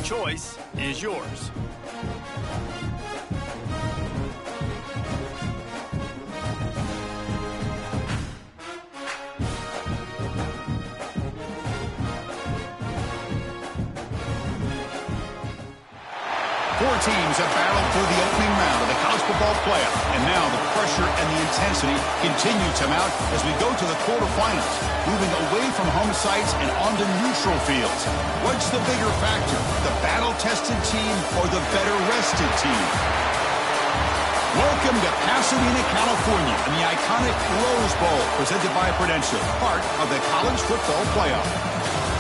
choice is yours. Four teams have battled through the opening round of the college football playoff, and now the pressure and the intensity continue to mount as we go to the quarterfinals, moving away from home sites and onto neutral fields. What's the bigger factor, the battle-tested team or the better-rested team? Welcome to Pasadena, California, and the iconic Rose Bowl, presented by Prudential, part of the college football playoff.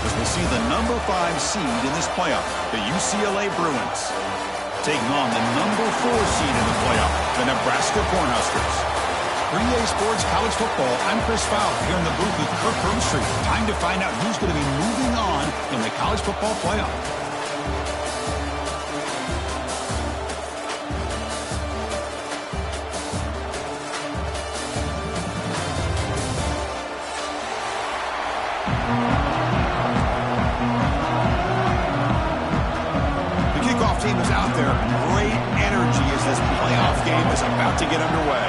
As we see the number 5 seed in this playoff, the UCLA Bruins, taking on the number 4 seed in the playoff, the Nebraska Cornhuskers. For EA Sports College Football, I'm Chris Fowler here in the booth with Kirk Herbstreit. Time to find out who's going to be moving on in the college football playoff. Team is out there. Great energy as this playoff game is about to get underway.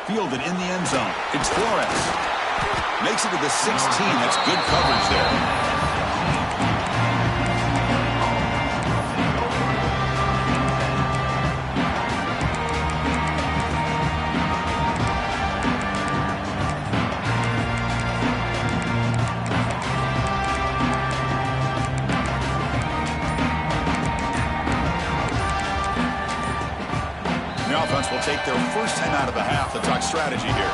Fielded in the end zone. It's Flores. Makes it to the 16. That's good coverage there. Will take their first 10 out of the half to talk strategy here.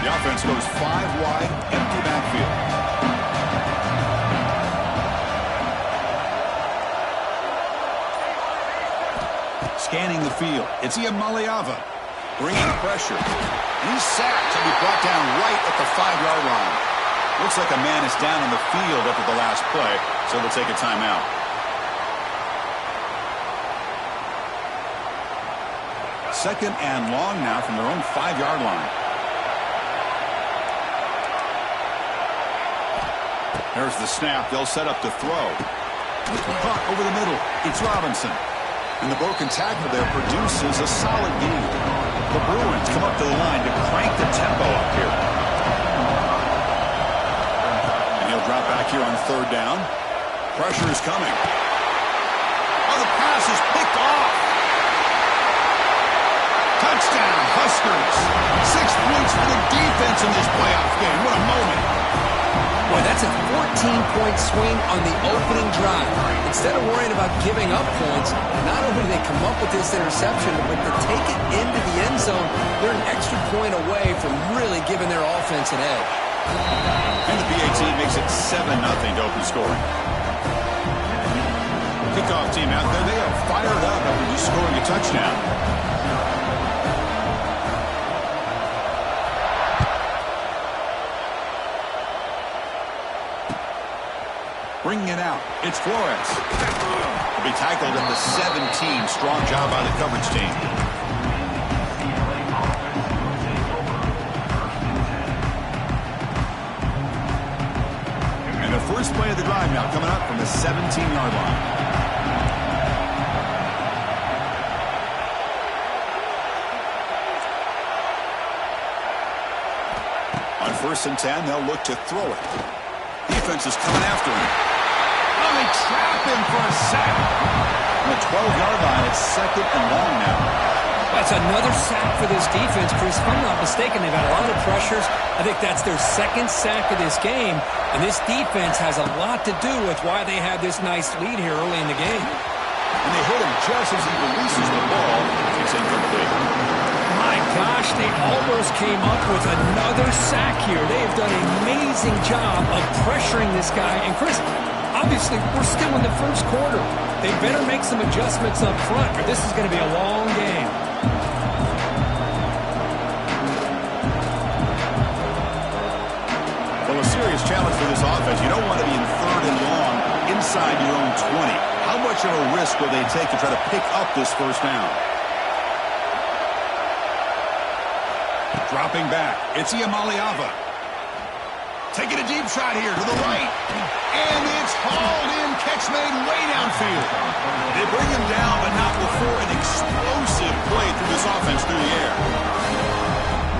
The offense goes 5 wide, empty backfield. Scanning the field. It's Iamaleava bringing pressure. And he's sacked. He'll be brought down right at the 5-yard line. Looks like a man is down on the field after the last play, so they'll take a timeout. Second and long now from their own 5-yard line. There's the snap. They'll set up to throw. Caught over the middle. It's Robinson. And the broken tackle there produces a solid gain. The Bruins come up to the line to crank the tempo up here. And he'll drop back here on 3rd down. Pressure is coming. Oh, the pass is picked off. Touchdown, Huskers. 6 points for the defense in this playoff game. What a moment. Boy, that's a 14-point swing on the opening drive. Instead of worrying about giving up points, not only do they come up with this interception, but to take it into the end zone, they're an extra point away from really giving their offense an edge. And the BAT makes it 7-0 to open scoring. Kickoff team out there, they are fired up after just scoring a touchdown. Bringing it out. It's Flores. He'll be tackled at the 17. Strong job by the coverage team. And the first play of the drive now coming up from the 17-yard line. On 1st and 10, they'll look to throw it. Defense is coming after him. Oh, they trap him for a sack. On the 12-yard line, it's 2nd and long now. That's another sack for this defense, Chris. If I'm not mistaken, they've had a lot of pressures. I think that's their 2nd sack of this game. And this defense has a lot to do with why they have this nice lead here early in the game. And they hit him just as he releases the ball. It's incomplete. My gosh, they almost came up with another sack here. They have done an amazing job of pressuring this guy. And, Chris, obviously, we're still in the first quarter. They better make some adjustments up front, or this is going to be a long game. inside your own 20. How much of a risk will they take to try to pick up this first down? Dropping back, it's Iamaleava. Taking a deep shot here to the right. And it's hauled in, catch made way downfield. They bring him down, but not before an explosive play through this offense through the air.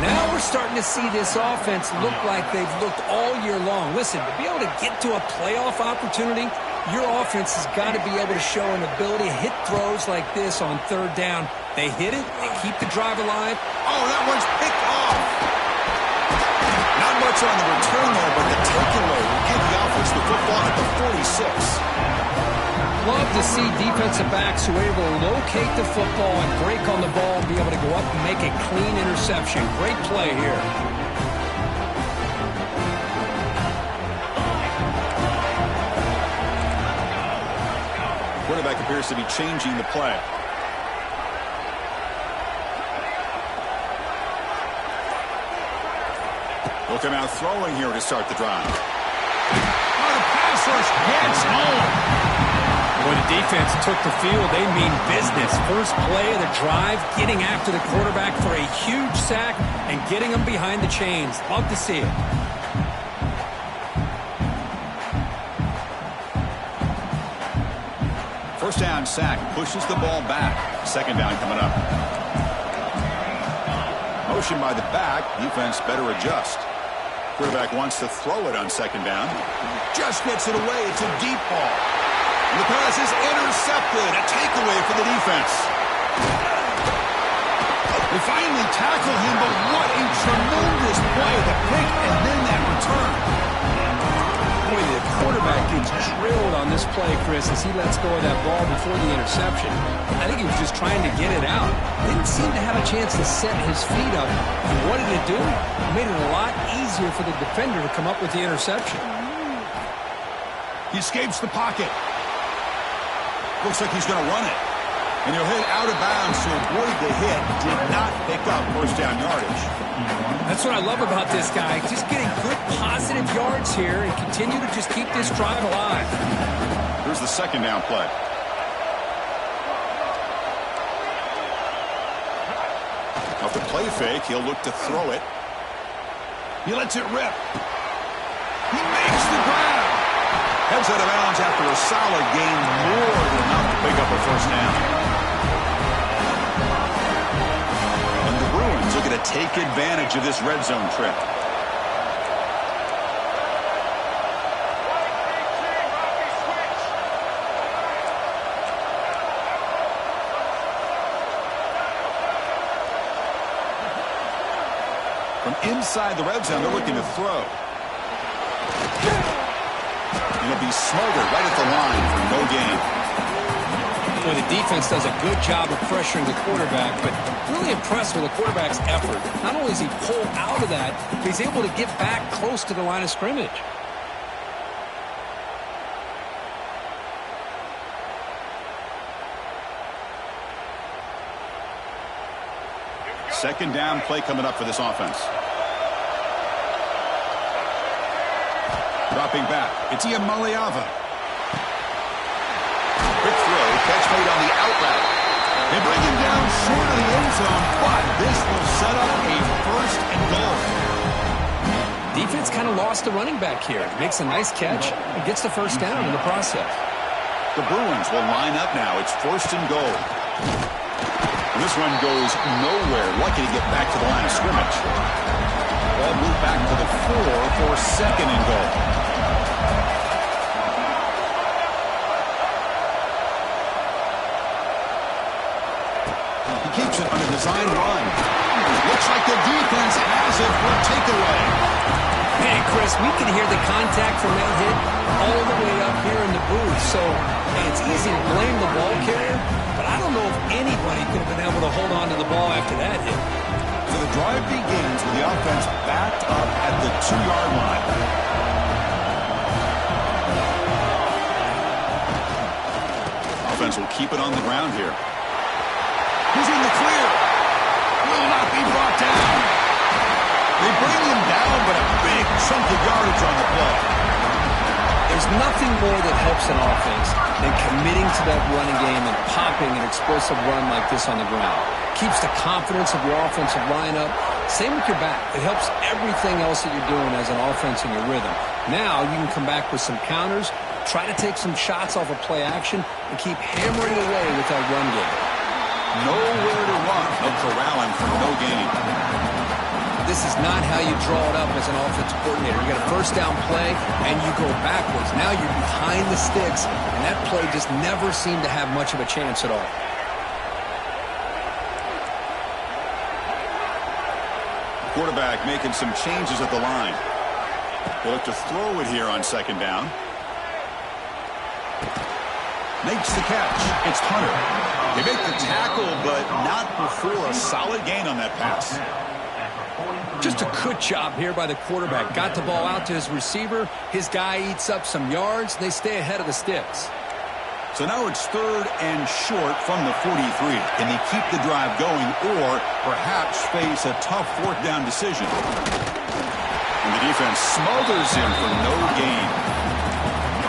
Now we're starting to see this offense look like they've looked all year long. Listen, to be able to get to a playoff opportunity, your offense has got to be able to show an ability to hit throws like this on third down. They hit it, they keep the drive alive. Oh, that one's picked off. Not much on the return there, but the takeaway will give the offense the football at the 46. Love to see defensive backs who are able to locate the football and break on the ball and be able to go up and make a clean interception. Great play here. Quarterback appears to be changing the play. He'll come out throwing here to start the drive. Oh, the pass rush gets home. When the defense took the field, they mean business. First play of the drive, getting after the quarterback for a huge sack and getting him behind the chains. Love to see it. First down sack, pushes the ball back. Second down coming up. Motion by the back, defense better adjust. Quarterback wants to throw it on second down. Just gets it away, it's a deep ball. And the pass is intercepted, a takeaway for the defense. They finally tackle him, but what a tremendous play, the pick and then that return. Boy, the quarterback gets drilled on this play, Chris, as he lets go of that ball before the interception. I think he was just trying to get it out. Didn't seem to have a chance to set his feet up. And what did it do? It made it a lot easier for the defender to come up with the interception. He escapes the pocket. Looks like he's going to run it. And he'll hit out of bounds to avoid the hit. Did not pick up first down yardage. That's what I love about this guy. Just getting good positive yards here and continue to just keep this drive alive. Here's the second down play. Off the play fake, he'll look to throw it. He lets it rip. He makes the grab. Heads out of bounds after a solid gain, more than enough to pick up a first down. And the Bruins are going to take advantage of this red zone trip. From inside the red zone, they're looking to throw. It'll be smothered right at the line for no gain. Boy, the defense does a good job of pressuring the quarterback, but really impressed with the quarterback's effort. Not only does he pull out of that, but he's able to get back close to the line of scrimmage. Second down play coming up for this offense. Dropping back, it's Iamaleava. Quick throw, catch made on the out route. They bring him down short of the end zone, but this will set up a first and goal. Defense kind of lost the running back here. Makes a nice catch and gets the first down in the process. The Bruins will line up now. It's first and goal. And this one goes nowhere. Lucky to get back to the line of scrimmage. Ball moved back to the 4 for second and goal. He keeps it on a design run. Looks like the defense has it for a takeaway. Hey, Chris, we can hear the contact from that hit all the way up here in the booth. So, hey, it's easy to blame the ball carrier, but I don't know if anybody could have been able to hold on to the ball after that hit. So the drive begins with the offense backed up at the 2-yard line. Offense will keep it on the ground here. He's in the clear. Will not be brought down. They bring him down, but a big chunk of yardage on the play. There's nothing more that helps an offense than committing to that running game and popping an explosive run like this on the ground. Keeps the confidence of your offensive lineup. Same with your back. It helps everything else that you're doing as an offense in your rhythm. Now you can come back with some counters, try to take some shots off of play action, and keep hammering away with that run game. Nowhere to run. No corralling for no gain. This is not how you draw it up as an offensive coordinator. You got a first down play, and you go backwards. Now you're behind the sticks, and that play just never seemed to have much of a chance at all. Quarterback making some changes at the line. They look to throw it here on second down. Makes the catch. It's Hunter. They make the tackle, but not before a solid gain on that pass. Just a good job here by the quarterback. Got the ball out to his receiver. His guy eats up some yards. They stay ahead of the sticks. So now it's 3rd and short from the 43. Can they keep the drive going or perhaps face a tough 4th down decision? And the defense smothers him for no gain.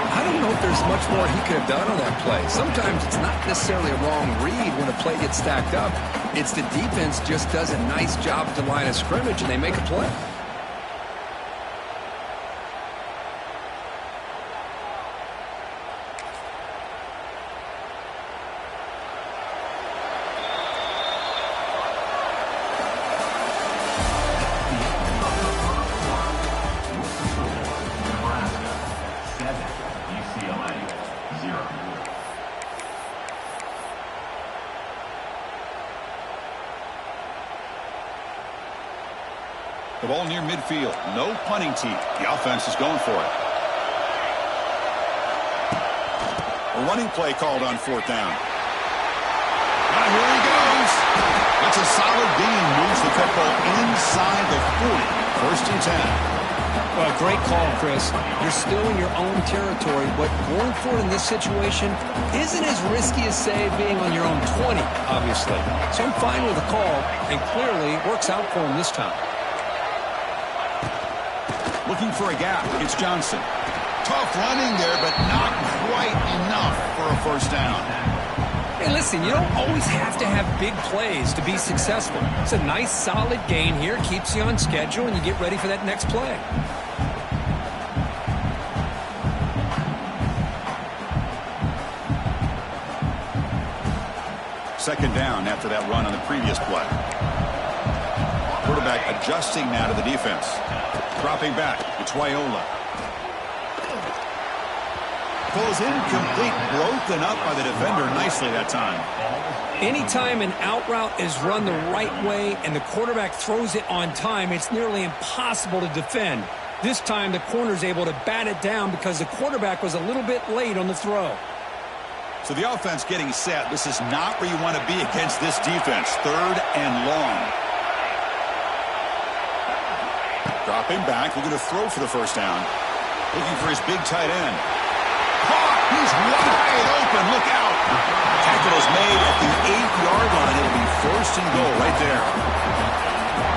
I don't know if there's much more he could have done on that play. Sometimes it's not necessarily a wrong read when a play gets stacked up. It's the defense just does a nice job at the line of scrimmage and they make a play. The ball near midfield. No punting team. The offense is going for it. A running play called on 4th down. And here he goes. That's a solid gain. Moves the football inside the 40. 1st and 10. Well, great call, Chris. You're still in your own territory, but going for it in this situation isn't as risky as, say, being on your own 20, obviously. So I'm fine with the call, and clearly it works out for him this time. Looking for a gap. It's Johnson. Tough running there, but not quite enough for a 1st down. Hey, listen, you don't always have to have big plays to be successful. It's a nice, solid gain here. Keeps you on schedule, and you get ready for that next play. Second down after that run on the previous play. Quarterback adjusting now to the defense. Dropping back. It's Ucla. Goes incomplete. Broken up by the defender nicely that time. Anytime an out route is run the right way and the quarterback throws it on time, it's nearly impossible to defend. This time the corner's able to bat it down because the quarterback was a little bit late on the throw. So the offense getting set. This is not where you want to be against this defense. 3rd and long. Dropping back, looking to throw for the 1st down. Looking for his big tight end. Caught! He's wide open. Look out! Tackle is made at the 8-yard line. It'll be 1st and goal right there.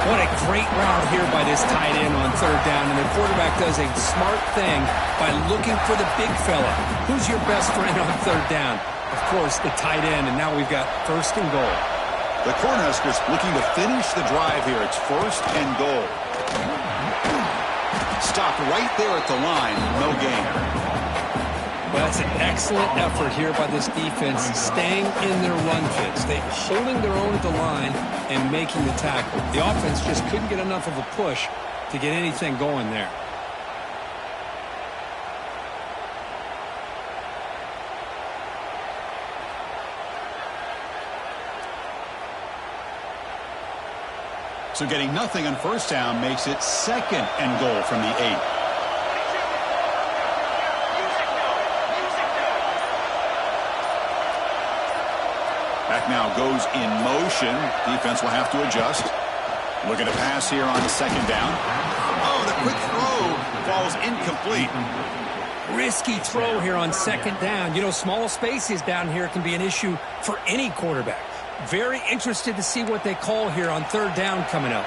What a great route here by this tight end on 3rd down, and the quarterback does a smart thing by looking for the big fella. Who's your best friend on 3rd down? Of course, the tight end, and now we've got 1st and goal. The Cornhuskers looking to finish the drive here. It's 1st and goal. Stopped right there at the line. No gain. Well, that's an excellent effort here by this defense, staying in their run fits. They're holding their own at the line and making the tackle. The offense just couldn't get enough of a push to get anything going there. So getting nothing on 1st down makes it 2nd and goal from the 8. Back now goes in motion. Defense will have to adjust. Looking to pass here on 2nd down. Oh, the quick throw falls incomplete. Risky throw here on 2nd down. You know, small spaces down here can be an issue for any quarterback. Very interested to see what they call here on 3rd down coming up.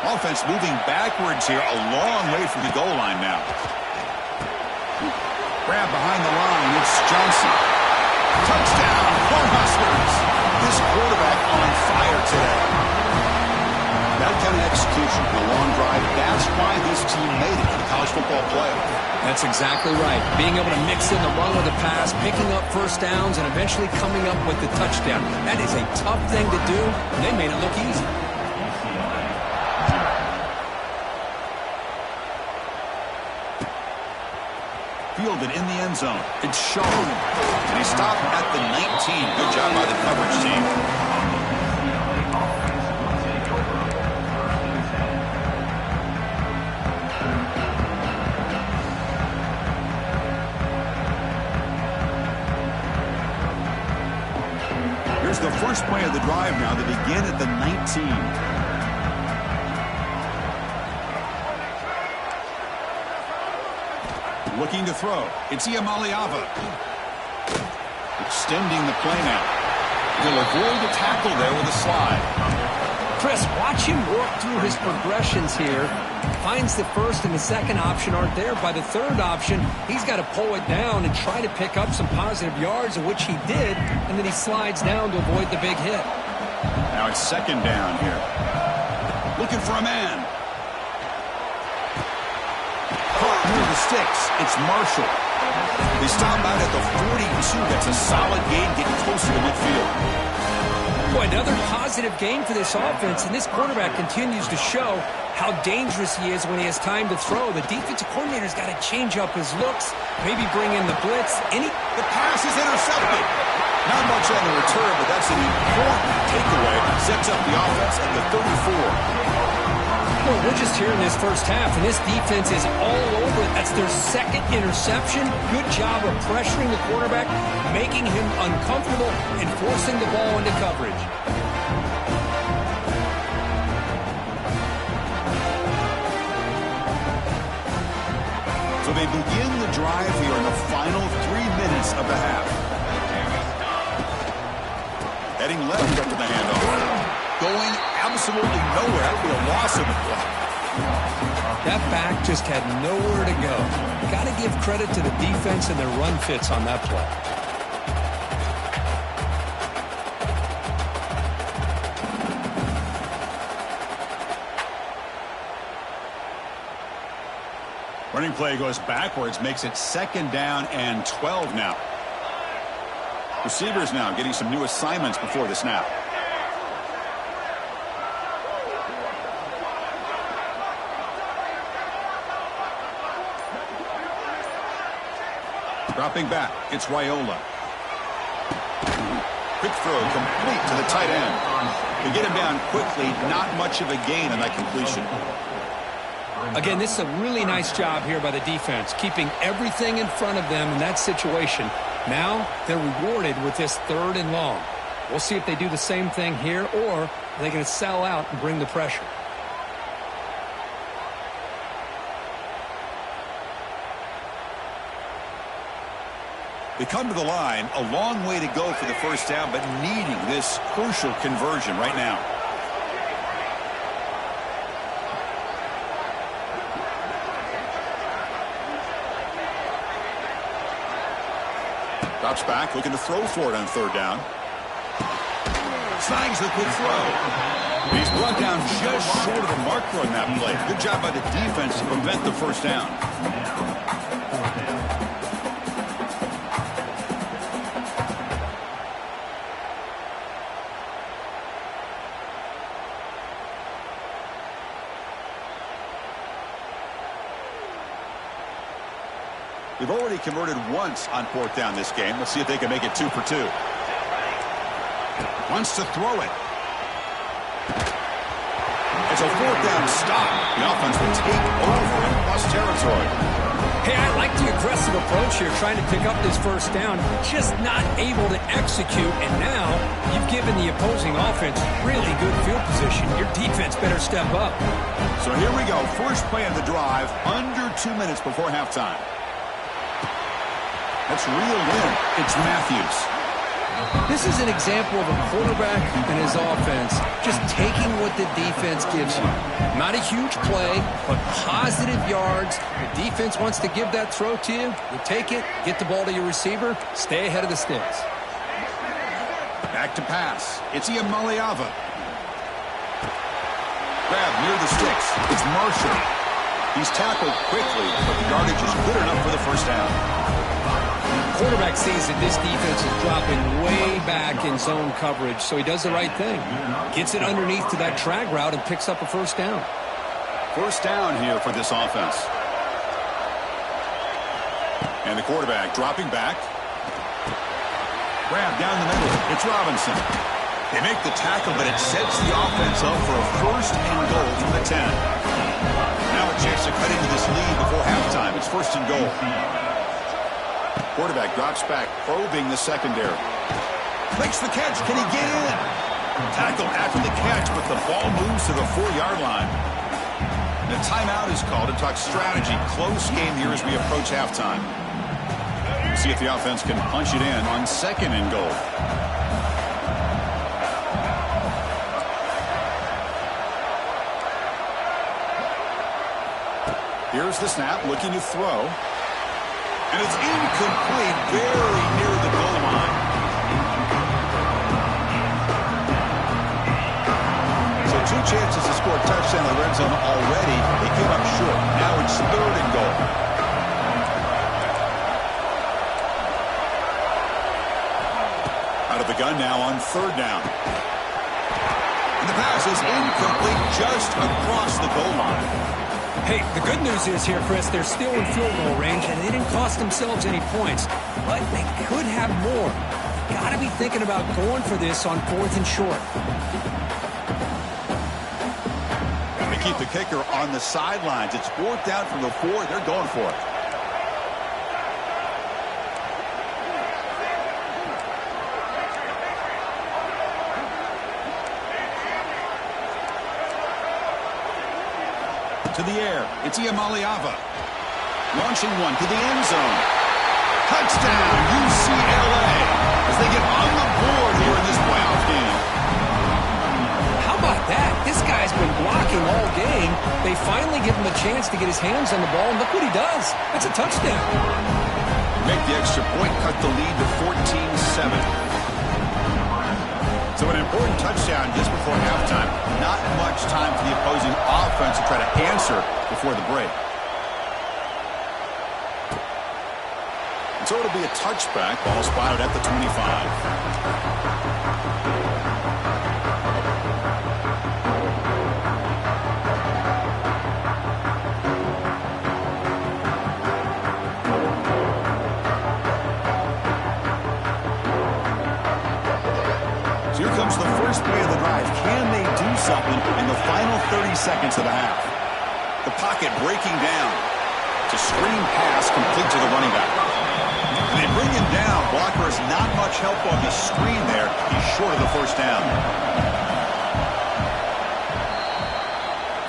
Offense moving backwards here, a long way from the goal line now. grab behind the line. It's Johnson. Touchdown, Cornhuskers. This quarterback on fire today. That kind of execution, a long drive, that's why this team made it to the college football playoff. That's exactly right. Being able to mix in the run with the pass, picking up first downs, and eventually coming up with the touchdown. That is a tough thing to do, and they made it look easy. Fielded in the end zone. It's Shaw. And he stopped at the 19. Good job by the coverage team. Here's the first play of the drive now. They begin at the 19. Looking to throw. It's Iamaleava. Extending the play now. He'll avoid the tackle there with a slide. Chris, watch him work through his progressions here. Finds the first and the second option aren't there. By the third option, he's got to pull it down and try to pick up some positive yards, of which he did, and then he slides down to avoid the big hit. Now it's second down here. Looking for a man. Near the sticks, it's Marshall. They stop out at the 42. That's a solid gain, getting closer to midfield. Boy, another positive gain for this offense, and this quarterback continues to show how dangerous he is when he has time to throw. The defensive coordinator's got to change up his looks, maybe bring in the blitz. The pass is intercepted. Not much on the return, but that's an important takeaway. Sets up the offense at the 34. Well, we're just here in this first half, and this defense is all over it. That's their second interception. Good job of pressuring the quarterback, making him uncomfortable, and forcing the ball into coverage. So they begin the drive here in the final 3 minutes of the half. Heading left after the handoff. Going absolutely nowhere. That would be a loss of the play. That back just had nowhere to go. Got to give credit to the defense and their run fits on that play. Running play goes backwards, makes it second down and 12 now. Receivers now getting some new assignments before the snap. Dropping back, it's Raiola. Quick throw, complete to the tight end. They get him down quickly, not much of a gain on that completion. Again, this is a really nice job here by the defense, keeping everything in front of them in that situation. Now, they're rewarded with this third and long. We'll see if they do the same thing here, or are they going to sell out and bring the pressure? They come to the line, a long way to go for the first down, but needing this crucial conversion right now. Drops back, looking to throw for it on third down. Snags the quick throw. He's brought down just short of the marker on that play. Good job by the defense to prevent the first down. They've already converted once on fourth down this game. Let's see if they can make it 2 for 2. Wants to throw it. It's a fourth down stop. The offense will take over in plus territory. Hey, I like the aggressive approach here, trying to pick up this first down, just not able to execute, and now you've given the opposing offense really good field position. Your defense better step up. So here we go. First play of the drive, under 2 minutes before halftime. That's reeled in. It's Matthews. This is an example of a quarterback and his offense just taking what the defense gives you. Not a huge play, but positive yards. The defense wants to give that throw to you. You take it, get the ball to your receiver, stay ahead of the sticks. Back to pass. It's Ucla. Grab near the sticks. It's Marshall. He's tackled quickly, but the yardage is good enough for the first down. Quarterback sees that this defense is dropping way back in zone coverage, so he does the right thing. Gets it underneath to that drag route and picks up a first down. First down here for this offense. And the quarterback dropping back. Grab down the middle. It's Robinson. They make the tackle, but it sets the offense up for a first and goal from the 10. Now a chance to cut into this lead before halftime. It's first and goal. Quarterback drops back, probing the secondary. Makes the catch. Can he get in? Tackled after the catch, but the ball moves to the 4-yard line. The timeout is called to talk strategy. Close game here as we approach halftime. See if the offense can punch it in on second and goal. Here's the snap, looking to throw. And it's incomplete, very near the goal line. So 2 chances to score a touchdown in the red zone already. They came up short. Now it's third and goal. Out of the gun now on third down. And the pass is incomplete just across the goal line. Hey, the good news is here, Chris, they're still in field goal range, and they didn't cost themselves any points. But they could have more. Got to be thinking about going for this on 4th and short. They keep the kicker on the sidelines. It's 4th down from the 4. They're going for it. To the air, it's Ucla. Launching one to the end zone. Touchdown, UCLA, as they get on the board here in this playoff game. How about that? This guy's been blocking all game. They finally give him a chance to get his hands on the ball, and look what he does. That's a touchdown. Make the extra point, cut the lead to 14-7. So an important touchdown just before halftime. Not much time for the opposing offense to try to answer before the break. And so it'll be a touchback. Ball spotted at the 25. Here comes the first play of the drive. Can they do something in the final 30 seconds of the half? The pocket breaking down. It's a screen pass complete to the running back. And they bring him down. Blocker has not much help on the screen there. He's short of the first down.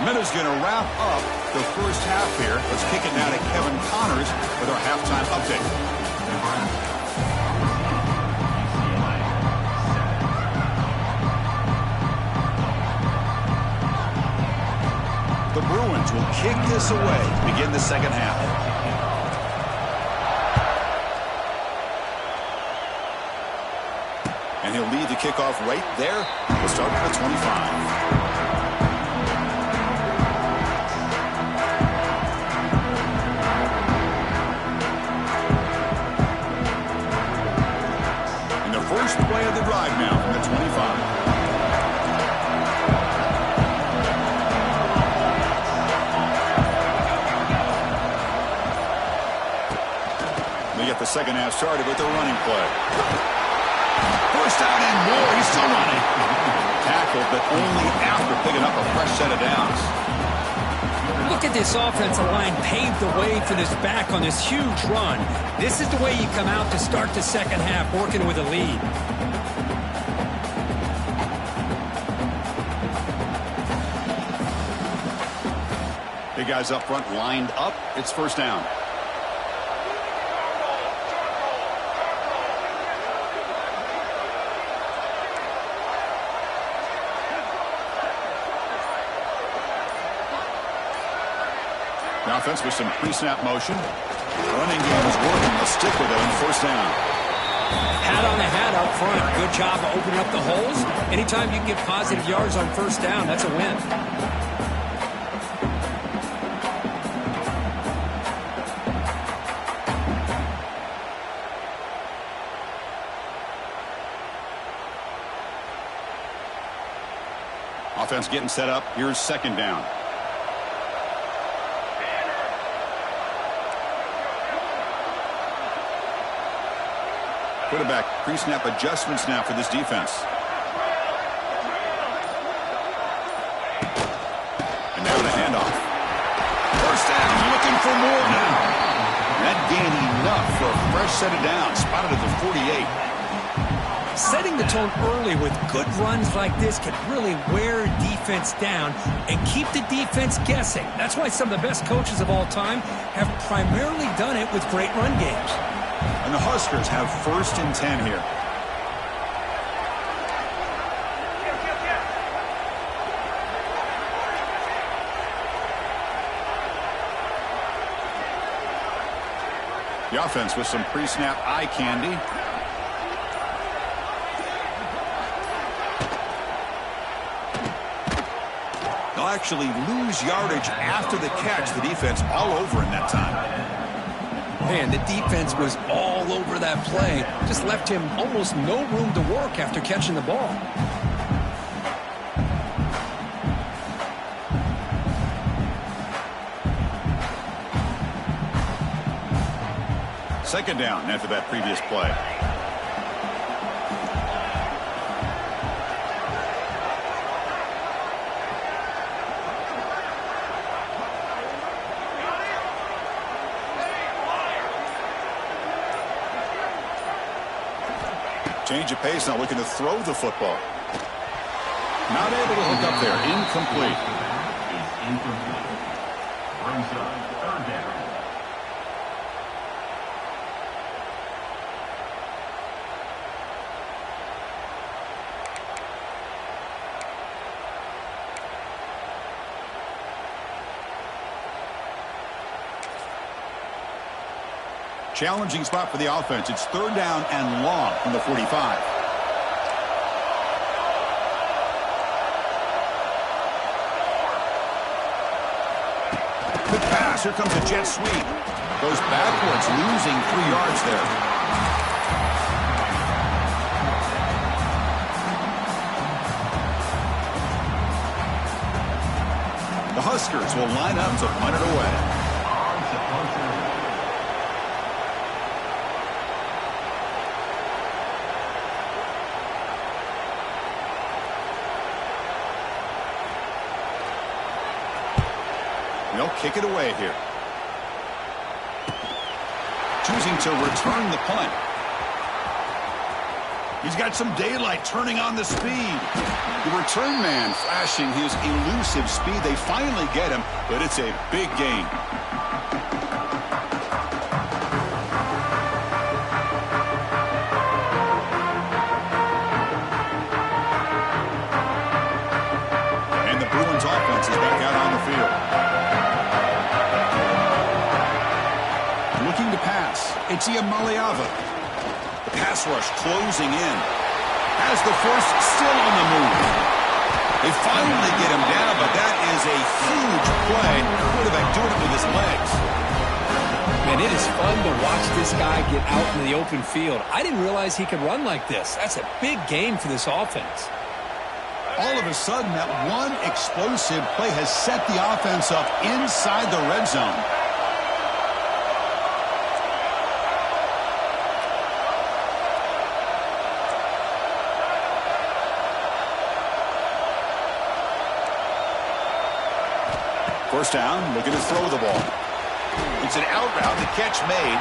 Minuta's going to wrap up the first half here. Let's kick it now to Kevin Connors with our halftime update. The Bruins will kick this away to begin the second half. And he'll lead the kickoff right there. We'll start at the 25. And the first play of the drive now from the 25. The second half started with a running play. First down and more. He's still running. Tackled, but only after picking up a fresh set of downs. Look at this offensive line paved the way for this back on this huge run. This is the way you come out to start the second half, working with a lead. Big guys up front lined up. It's first down. The offense with some pre-snap motion. Running game is working. They'll stick with it on first down. Hat on the hat up front. Good job of opening up the holes. Anytime you can get positive yards on first down, that's a win. Offense getting set up. Here's second down. Quarterback pre-snap adjustments now for this defense. And now the handoff. First down, looking for more now. That gain enough for a fresh set of downs. Spotted at the 48. Setting the tone early with good runs like this can really wear defense down and keep the defense guessing. That's why some of the best coaches of all time have primarily done it with great run games. And the Huskers have first and 10 here. The offense with some pre-snap eye candy. They'll actually lose yardage after the catch. The defense all over in that time. Man, the defense was all over that play. Just left him almost no room to work after catching the ball. Second down after that previous play. Change of pace, now looking to throw the football. Not able to hook up there. Incomplete. Brings up third down. Challenging spot for the offense. It's third down and long from the 45. Good pass. Here comes a jet sweep. Goes backwards, losing 3 yards there. The Huskers will line up to punt it away. They'll kick it away here. Choosing to return the punt. He's got some daylight turning on the speed. The return man flashing his elusive speed. They finally get him, but it's a big gain. And the Bruins offense is back out on the field. Looking to pass. It's Ucla. The pass rush closing in. Has the force still on the move. They finally get him down, but that is a huge play. Quarterback doing it with his legs. Man, it is fun to watch this guy get out in the open field. I didn't realize he could run like this. That's a big game for this offense. All of a sudden, that one explosive play has set the offense up inside the red zone. First down, looking to throw the ball. It's an out route, the catch made.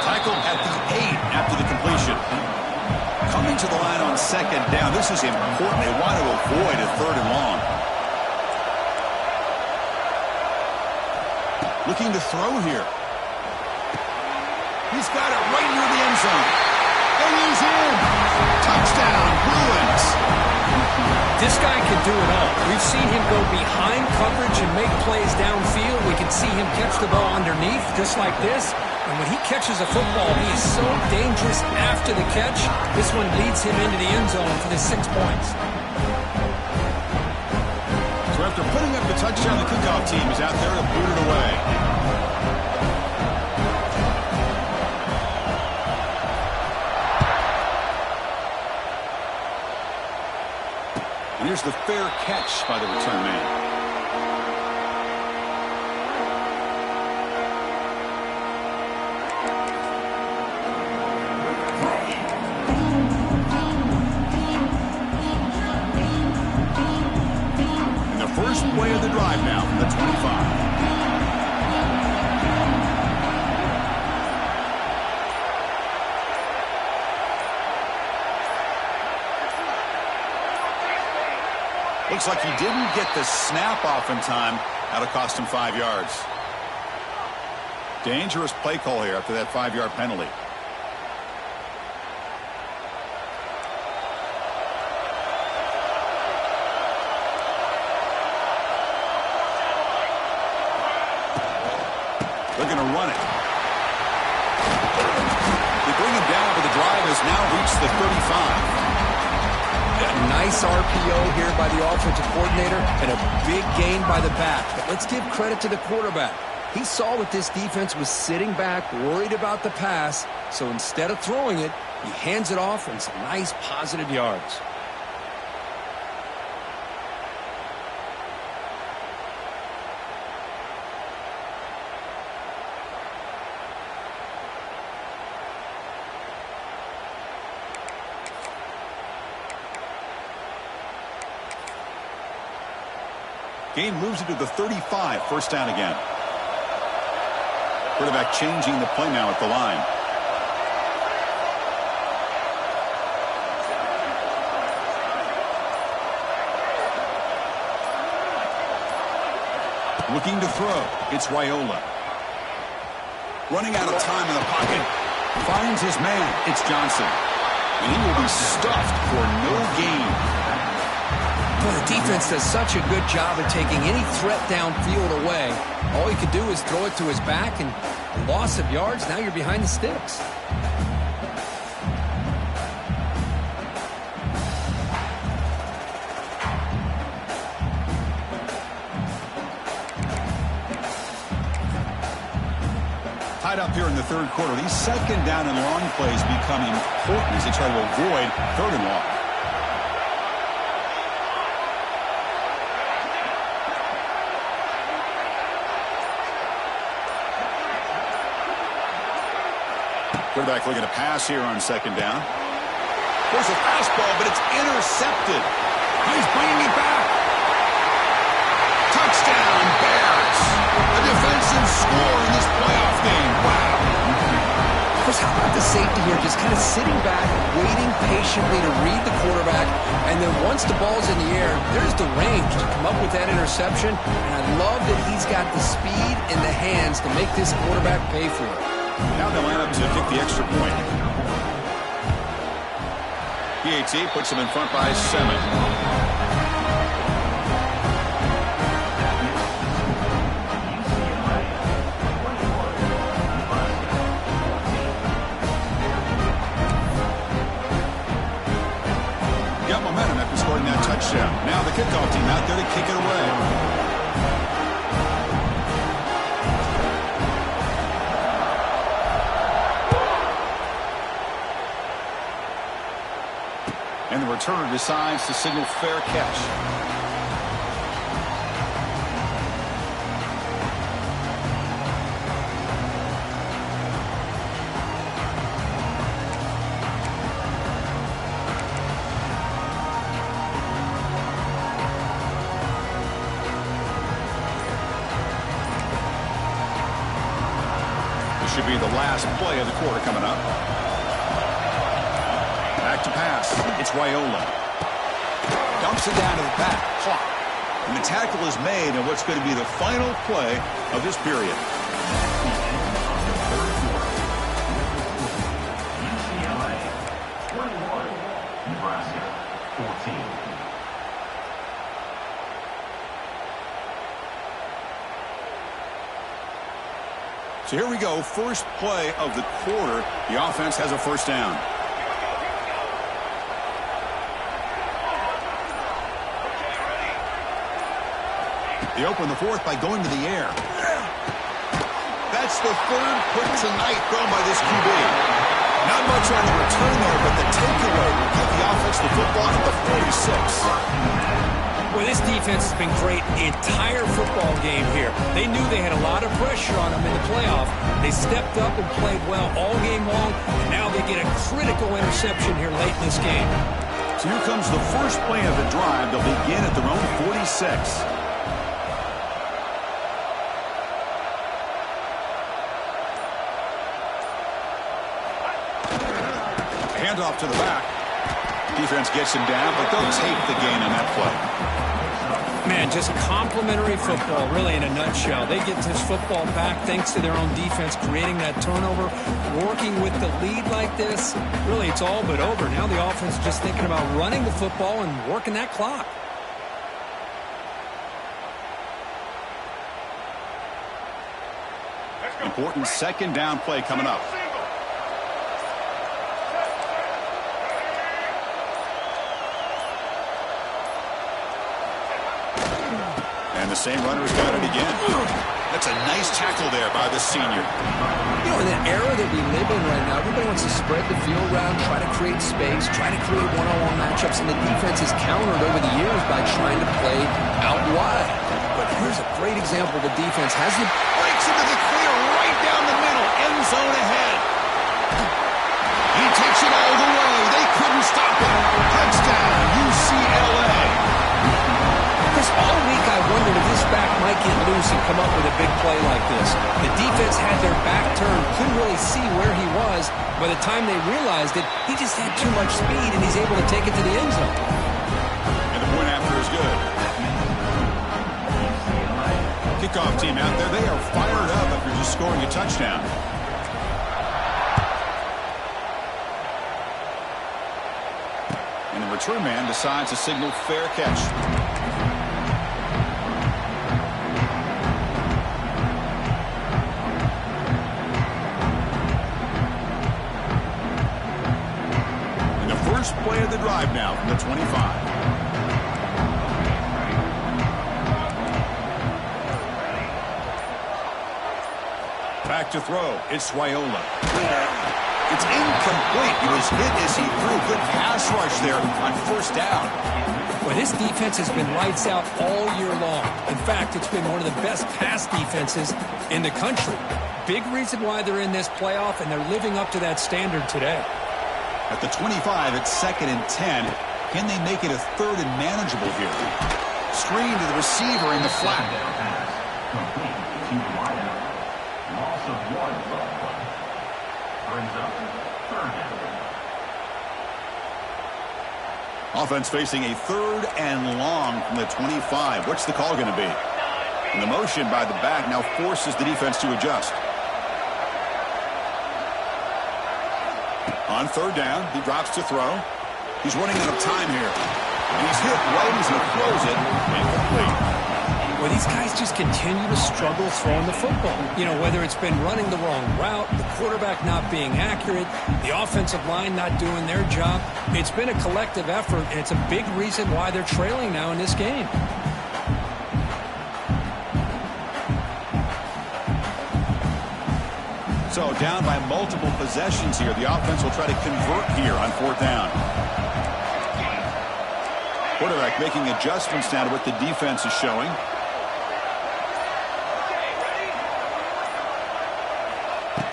Tackle at the 8 after the completion. Coming to the line on second down. This is important. They want to avoid a third and long. Looking to throw here. He's got it right near the end zone. And he's in. Touchdown, Bruins. This guy can do it all. We've seen him go behind coverage in make plays downfield. We can see him catch the ball underneath, just like this. And when he catches a football, he is so dangerous after the catch. This one leads him into the end zone for the 6 points. So after putting up the touchdown, the kickoff team is out there to boot it away. And here's the fair catch by the return man. First play of the drive now from the 25. Looks like he didn't get the snap off in time. That'll cost him 5 yards. Dangerous play call here after that 5-yard penalty. They're going to run it. They bring him down, but the drive has now reached the 35. A nice RPO here by the offensive coordinator and a big gain by the back. But let's give credit to the quarterback. He saw what this defense was sitting back, worried about the pass. So instead of throwing it, he hands it off and some nice positive yards. Gain moves it to the 35, first down again. Quarterback changing the play now at the line. Looking to throw. It's Ucla. Running out of time in the pocket. Finds his man. It's Johnson. And he will be stuffed for no gain. Well, the defense does such a good job of taking any threat downfield away. All he could do is throw it to his back, and a loss of yards, now you're behind the sticks. Tied up here in the third quarter. These second down and long plays become important as they try to avoid third and long. Quarterback looking to pass here on second down. There's a fastball, but it's intercepted. He's bringing it back. Touchdown, Bears. A defensive score in this playoff game. Wow. Chris, how about the safety here just kind of sitting back, waiting patiently to read the quarterback, and then once the ball's in the air, there's the range to come up with that interception, and I love that he's got the speed in the hands to make this quarterback pay for it. Now they line up to kick the extra point. PAT puts him in front by 7. Got momentum after scoring that touchdown. Now the kickoff team out there to kick it away. And the returner decides to signal fair catch. This should be the last play of the quarter coming up. Back to pass. It's Ucla. Dumps it down to the back. Clock. And the tackle is made on what's going to be the final play of this period. UCLA 21, Nebraska 14. So here we go, first play of the quarter. The offense has a first down. They open the fourth by going to the air. That's the third pick tonight thrown by this QB. Not much on the return there, but the takeaway will give the offense the football at the 46. Well, this defense has been great the entire football game here. They knew they had a lot of pressure on them in the playoff. They stepped up and played well all game long, and now they get a critical interception here late in this game. So here comes the first play of the drive. They'll begin at their own 46. Handoff to the back. Defense gets him down, but they'll take the gain on that play. Man, just complimentary football, really, in a nutshell. They get this football back thanks to their own defense, creating that turnover, working with the lead like this. Really, it's all but over. Now the offense is just thinking about running the football and working that clock. Important second down play coming up. And the same runner's got it again. That's a nice tackle there by the senior. You know, in the era that we live in right now, everybody wants to spread the field around, try to create space, try to create one-on-one matchups, and the defense is countered over the years by trying to play out wide. But here's a great example. The defense has the Breaks into the clear right down the middle. End zone ahead. He takes it all the way. They couldn't stop it. Touchdown, UCLA. Chris, all week I wondered if this back might get loose and come up with a big play like this. The defense had their back turned, couldn't really see where he was. By the time they realized it, he just had too much speed, and he's able to take it to the end zone. And the point after is good. Kickoff team out there, they are fired up after just scoring a touchdown. And the return man decides to signal fair catch. First play of the drive now from the 25. Back to throw. It's Swiola. It's incomplete. He was hit as he threw. Good pass rush there on first down. Well, this defense has been lights out all year long. In fact, it's been one of the best pass defenses in the country. Big reason why they're in this playoff, and they're living up to that standard today. At the 25, it's 2nd and 10. Can they make it a 3rd and manageable here? Screen to the receiver in the flat. Complete to wide out. Loss of 1 play. Brings up 3rd down. Offense facing a 3rd and long from the 25. What's the call going to be? And the motion by the back now forces the defense to adjust. On 3rd down, he drops to throw. He's running out of time here. And he's hit right as he throws it. Incomplete. Well, these guys just continue to struggle throwing the football. You know, whether it's been running the wrong route, the quarterback not being accurate, the offensive line not doing their job. It's been a collective effort, and it's a big reason why they're trailing now in this game. So down by multiple possessions here. The offense will try to convert here on 4th down. Quarterback making adjustments now to what the defense is showing.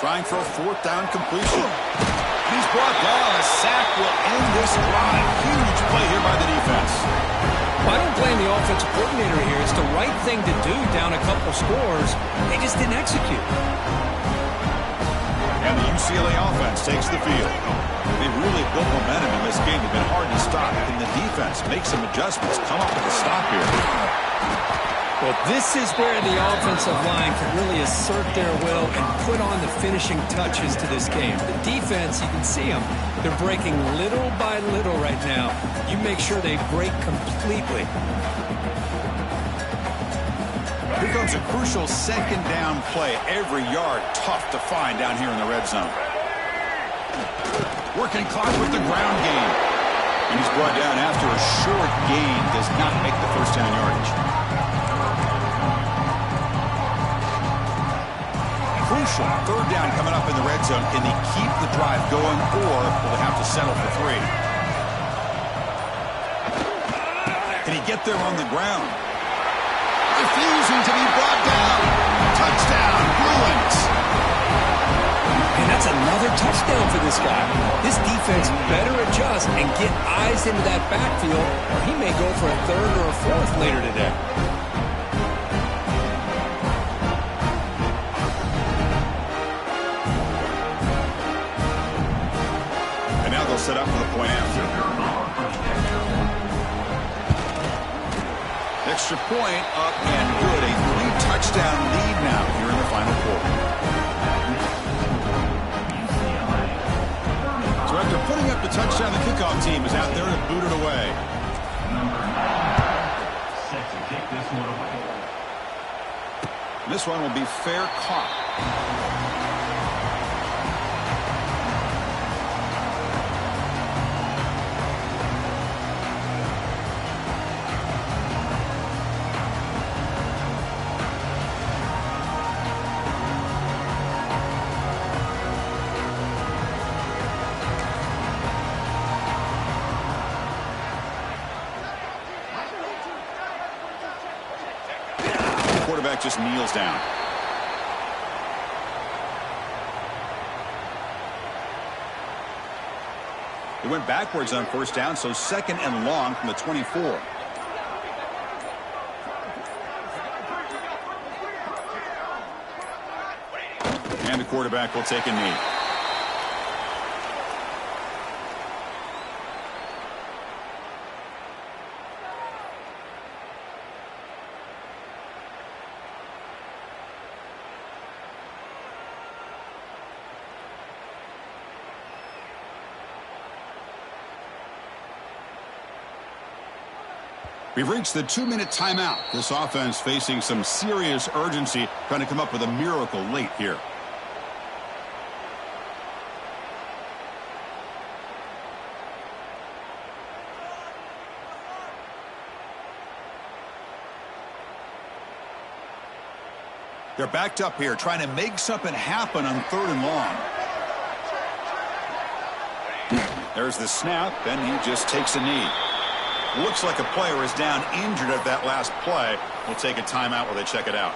Trying for a 4th down completion. He's brought down. A sack will end this drive. Huge play here by the defense. Well, I don't blame the offensive coordinator here. It's the right thing to do down a couple scores. They just didn't execute. And the UCLA offense takes the field. They've really built momentum in this game. They've been hard to stop. Can the defense make some adjustments, come up with a stop here? Well, this is where the offensive line can really assert their will and put on the finishing touches to this game. The defense, you can see them. They're breaking little by little right now. You make sure they break completely. Here comes a crucial second down play. Every yard tough to find down here in the red zone. Working clock with the ground game. And he's brought down after a short gain. Does not make the first down yardage. Crucial third down coming up in the red zone. Can they keep the drive going, or will they have to settle for 3? Can he get there on the ground? Refusing to be brought down. Touchdown, Bruins. And that's another touchdown for this guy. This defense better adjust and get eyes into that backfield, or he may go for a third or a fourth later today. And now they'll set up for the point after. Extra point up and good. A 3-touchdown lead now here in the final quarter. So after putting up the touchdown, the kickoff team is out there to boot it away. Number 9 set to kick this one away. And this one will be fair caught. Quarterback just kneels down. He went backwards on first down, so second and long from the 24. And the quarterback will take a knee. We've reached the 2-minute timeout. This offense facing some serious urgency, trying to come up with a miracle late here. They're backed up here, trying to make something happen on third and long. There's the snap, and he just takes a knee. Looks like a player is down injured at that last play. We'll take a timeout while they check it out.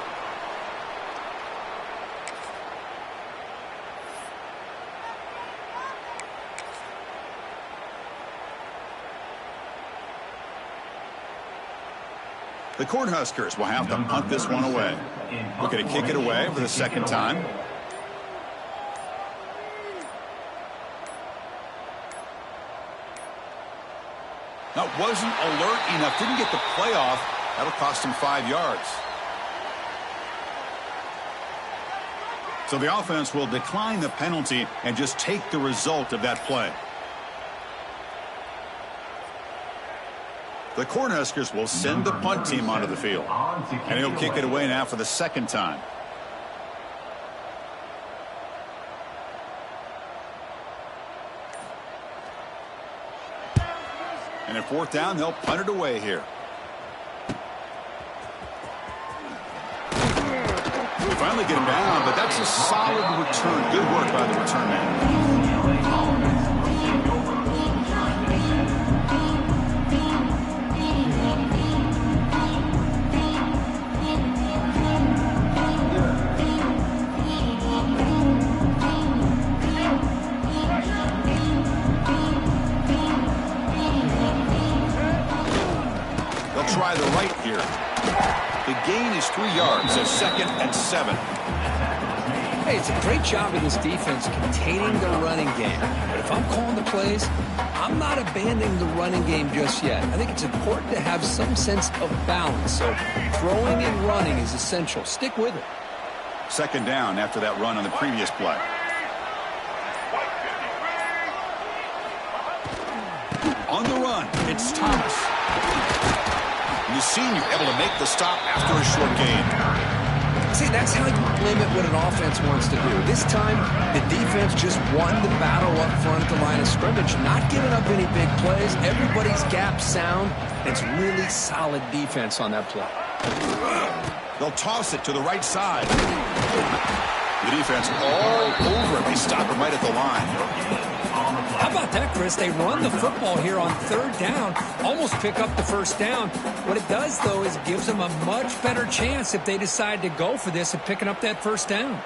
The Cornhuskers will have to punt this one away. Looking to kick it away for the second time. Now, wasn't alert enough, didn't get the play off. That'll cost him 5 yards. So the offense will decline the penalty and just take the result of that play. The Cornhuskers will send the punt team onto the field. And he'll kick it away now for the second time. And at fourth down, they'll punt it away here. We finally get him down, but that's a solid return. Good work by the return man. Try the right here. The gain is 3 yards, so 2nd and 7. Hey, it's a great job of this defense containing the running game. But if I'm calling the plays, I'm not abandoning the running game just yet. I think it's important to have some sense of balance. So throwing and running is essential. Stick with it. 2nd down after that run on the previous play. On the run, it's Thomas. The senior able to make the stop after a short gain. See, that's how you limit what an offense wants to do. This time, the defense just won the battle up front at the line of scrimmage, not giving up any big plays. Everybody's gap sound. It's really solid defense on that play. They'll toss it to the right side. The defense all over him. They stop him right at the line. How about that, Chris? They run the football here on third down, almost pick up the first down. What it does, though, is gives them a much better chance if they decide to go for this of picking up that first down.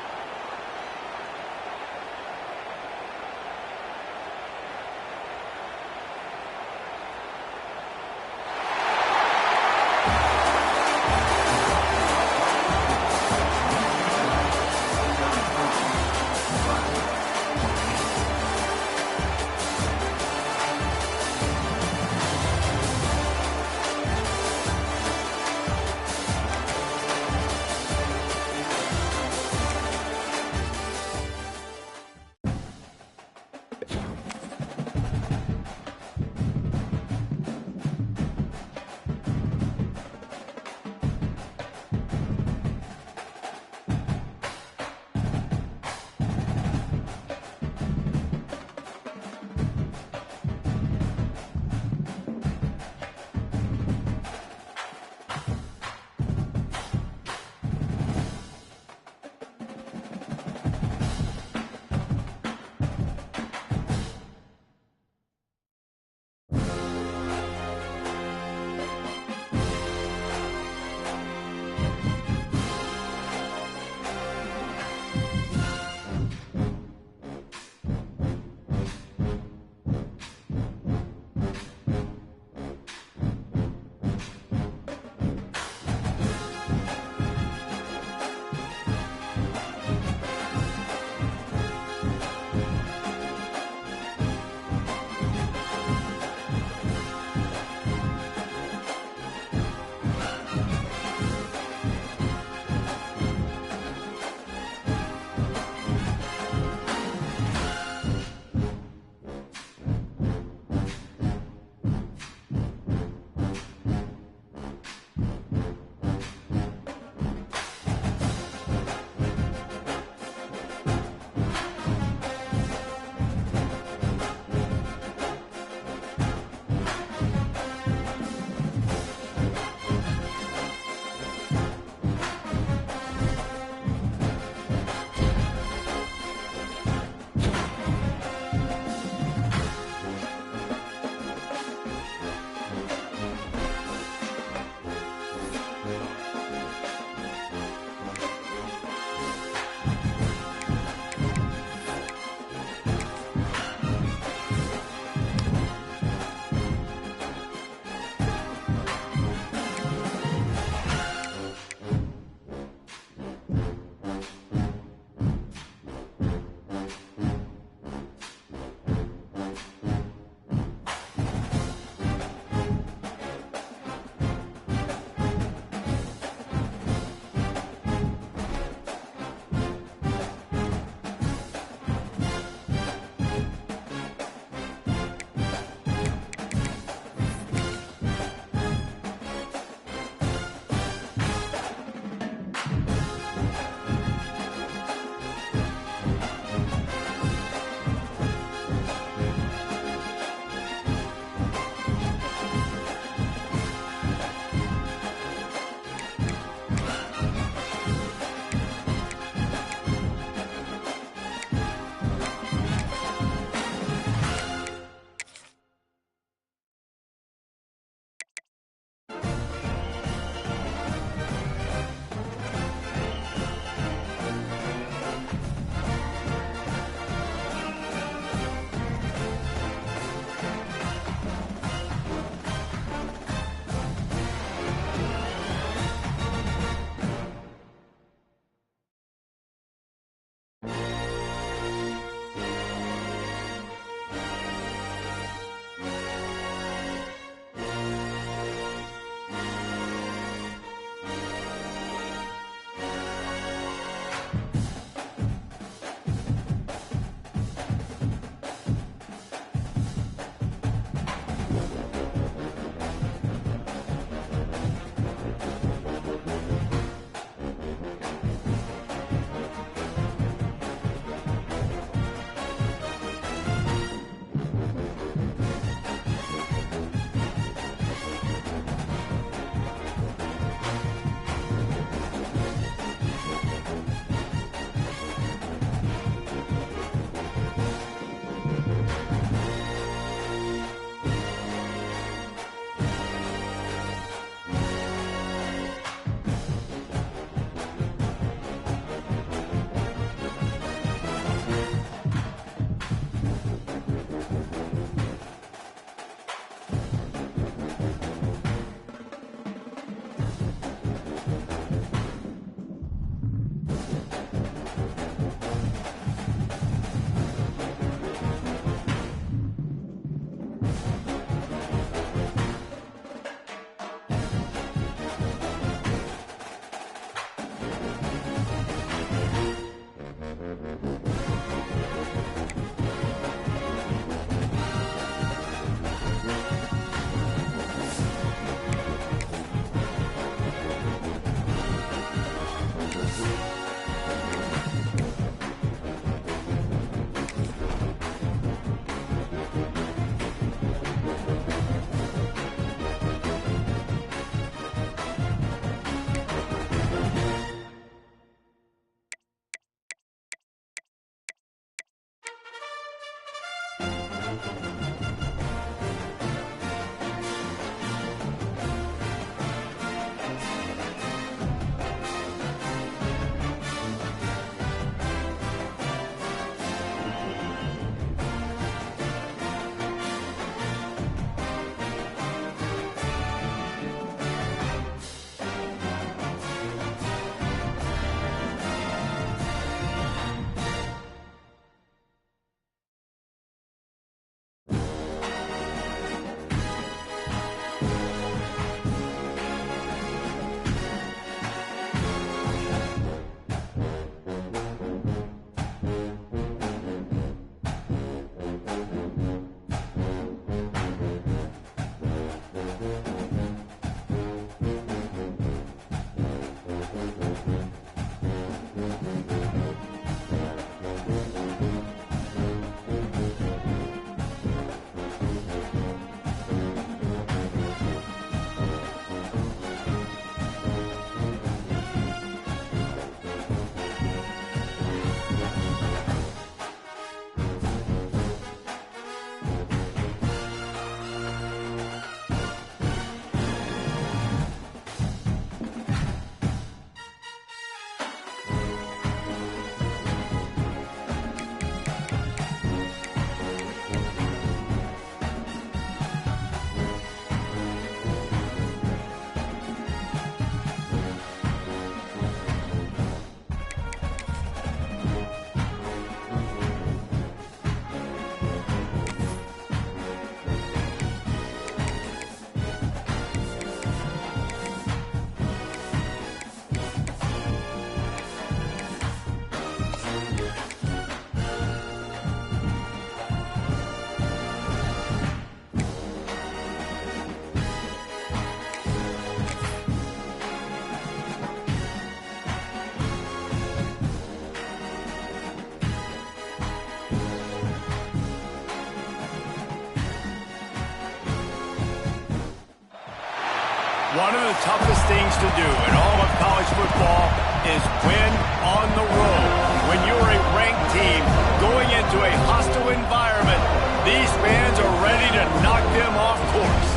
One of the toughest things to do in all of college football is win on the road. When you're a ranked team going into a hostile environment, these fans are ready to knock them off course.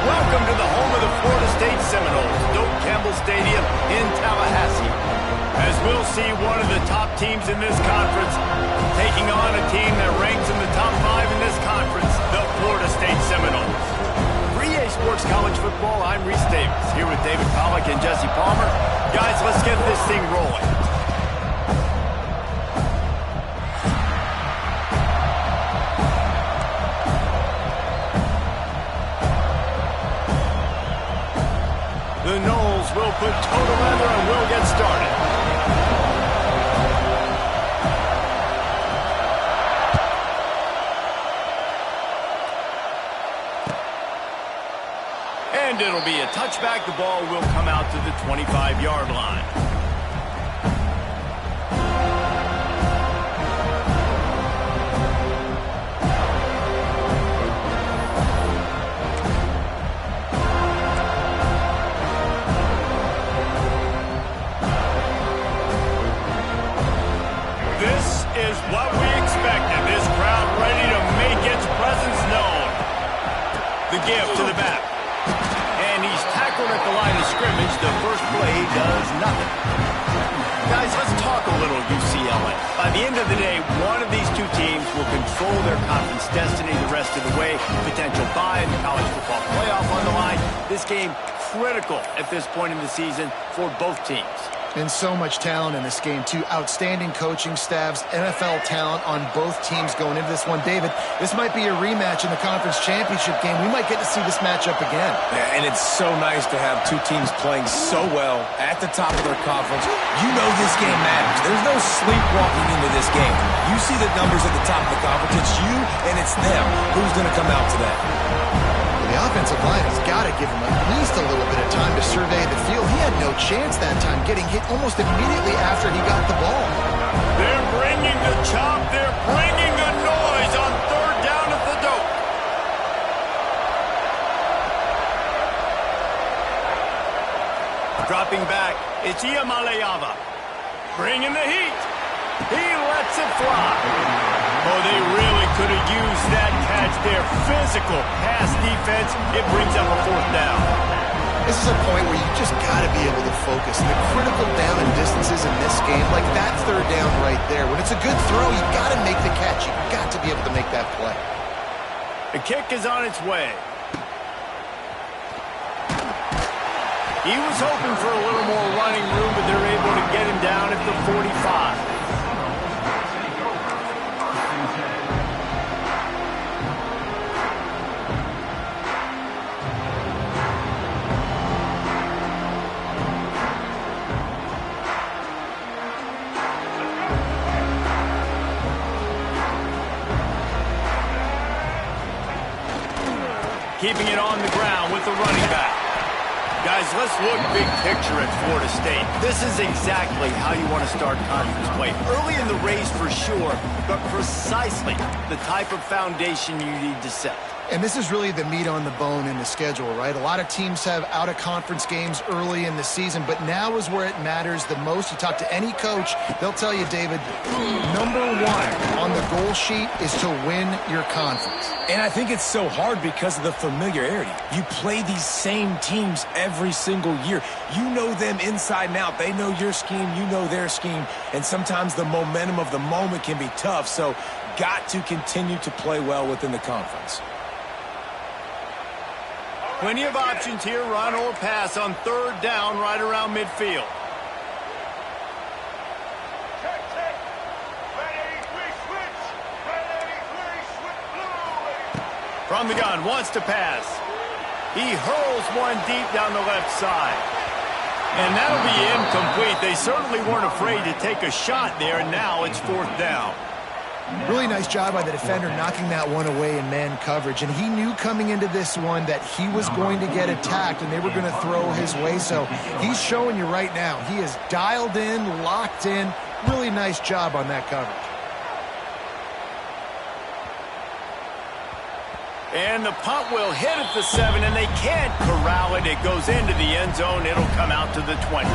Welcome to the home of the Florida State Seminoles, Doak Campbell Stadium in Tallahassee. As we'll see one of the top teams in this conference taking on a team that ranks in the top 5 in this conference, the Florida State Seminoles. For EA Sports College Football, I'm Reese Davis, here with David Pollack and Jesse Palmer. Guys, let's get this thing rolling. The Noles will put toe to leather and we'll get started. And it'll be a touchback. The ball will come out to the 25-yard line. This is what we expected. This crowd ready to make its presence known. The give to the back. And he's tackled at the line of scrimmage. The first play does nothing. Guys, let's talk a little UCLA. By the end of the day, one of these two teams will control their conference destiny the rest of the way. Potential bye in the college football playoff on the line. This game critical at this point in the season for both teams. And so much talent in this game, too. Outstanding coaching staffs, NFL talent on both teams going into this one. David, this might be a rematch in the conference championship game. We might get to see this matchup again. Yeah, and it's so nice to have two teams playing so well at the top of their conference. You know this game matters. There's no sleepwalking into this game. You see the numbers at the top of the conference. It's you and it's them. Who's going to come out today? The offensive line has got to give him at least a little bit of time to survey the field. He had no chance that time, getting hit almost immediately after he got the ball. They're bringing the chop. They're bringing the noise on third down at the Doak. Dropping back, it's Iamaleava. Bringing the heat. He lets it fly. Oh, they really could have used that catch there. Physical pass defense. It brings up a fourth down. This is a point where you just got to be able to focus. The critical down and distances in this game, like that third down right there. When it's a good throw, you got to make the catch. You got to be able to make that play. The kick is on its way. He was hoping for a little more running room, but they're able to get him down at the 45. Keeping it on the ground with the running back. Guys, let's look big picture at Florida State. This is exactly how you want to start conference play. Early in the race for sure, but precisely the type of foundation you need to set. And this is really the meat on the bone in the schedule, right? A lot of teams have out-of-conference games early in the season, but now is where it matters the most. You talk to any coach, they'll tell you, David, number one on the goal sheet is to win your conference. And I think it's so hard because of the familiarity. You play these same teams every single year. You know them inside and out. They know your scheme, you know their scheme, and sometimes the momentum of the moment can be tough, so got to continue to play well within the conference. Plenty of options here, run or pass on third down right around midfield. From the gun, wants to pass. He hurls one deep down the left side. And that'll be incomplete. They certainly weren't afraid to take a shot there, and now it's fourth down. Really nice job by the defender knocking that one away in man coverage. And he knew coming into this one that he was going to get attacked and they were going to throw his way. So he's showing you right now. He is dialed in, locked in. Really nice job on that coverage. And the punt will hit at the 7, and they can't corral it. It goes into the end zone. It'll come out to the 20.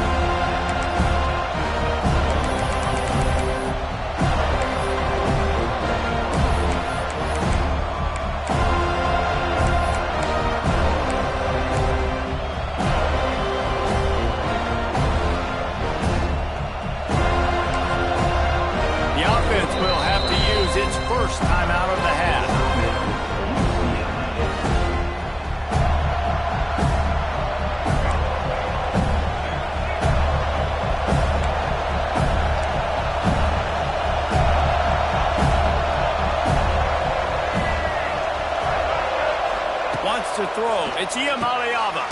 The offense will have to use its first timeout of the half. To throw. It's Ucla.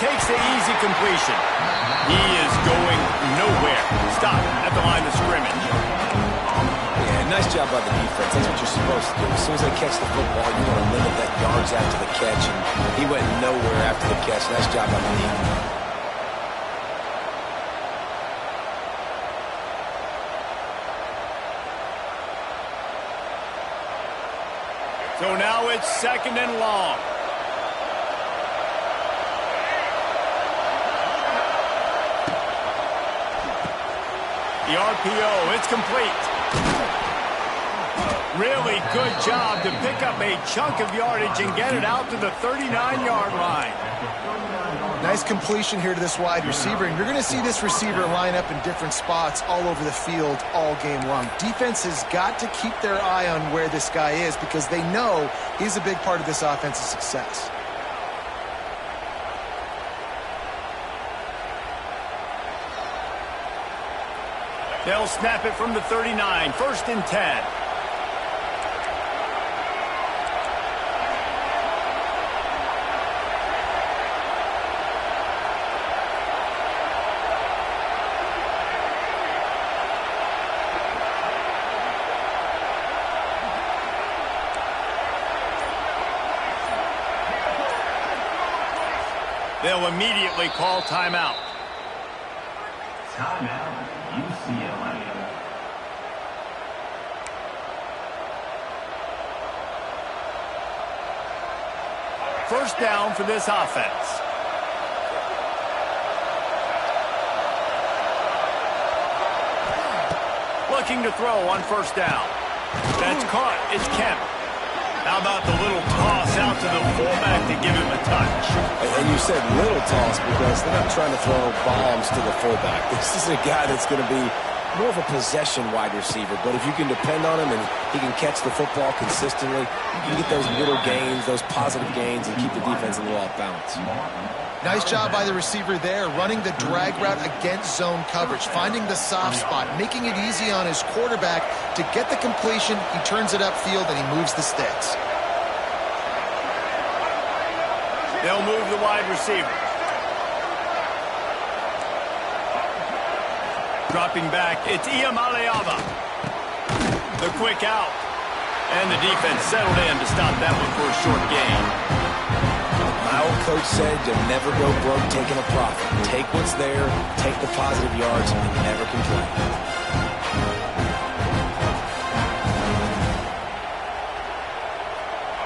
Takes the easy completion. He is going nowhere. Stop at the line of scrimmage. Yeah, nice job by the defense. That's what you're supposed to do. As soon as they catch the football, you want to limit that yards after the catch, and he went nowhere after the catch. Nice job by the defense. So now it's 2nd and long. The RPO, it's complete. Really good job to pick up a chunk of yardage and get it out to the 39-yard line. Nice completion here to this wide receiver, and you're going to see this receiver line up in different spots all over the field all game long. Defense has got to keep their eye on where this guy is because they know he's a big part of this offense's success. They'll snap it from the 39, 1st and 10. They'll immediately call timeout. Timeout, UCLA. First down for this offense. Looking to throw on 1st down. That's caught. It's Kemp. How about the little toss out to the fullback to give him a touch? And you said little toss because they're not trying to throw bombs to the fullback. This is a guy that's going to be more of a possession wide receiver, but if you can depend on him and he can catch the football consistently, you can get those little gains, those positive gains, and keep the defense a little off balance. Nice job by the receiver there, running the drag route against zone coverage, finding the soft spot, making it easy on his quarterback to get the completion. He turns it upfield, and he moves the sticks. They'll move the wide receiver. Dropping back, it's Ucla. The quick out. And the defense settled in to stop that one for a short gain. My old coach said you'll never go broke taking a profit. Take what's there, take the positive yards, and never complain.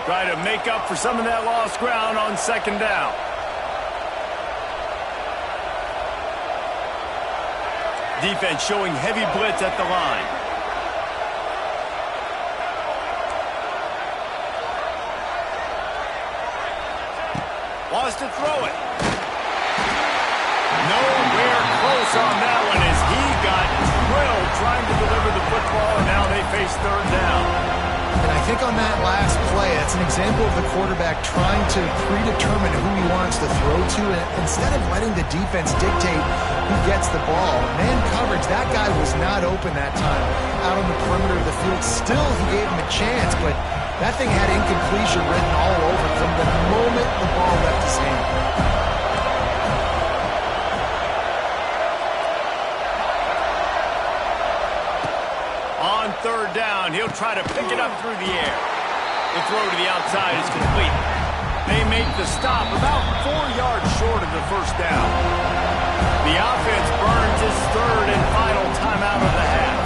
Try to make up for some of that lost ground on 2nd down. Defense showing heavy blitz at the line. Wants to throw it. Nowhere close on that one as he got drilled trying to deliver the football, and now they face 3rd down. And I think on that last play, it's an example of the quarterback trying to predetermine who he wants to throw to, and instead of letting the defense dictate who gets the ball. Man coverage, that guy was not open that time out on the perimeter of the field. Still, he gave him a chance, but that thing had incompletion written all over from the moment the ball left his hand. On 3rd down, he'll try to pick it up through the air. The throw to the outside is complete. They make the stop about 4 yards short of the 1st down. The offense burns its 3rd and final timeout of the half.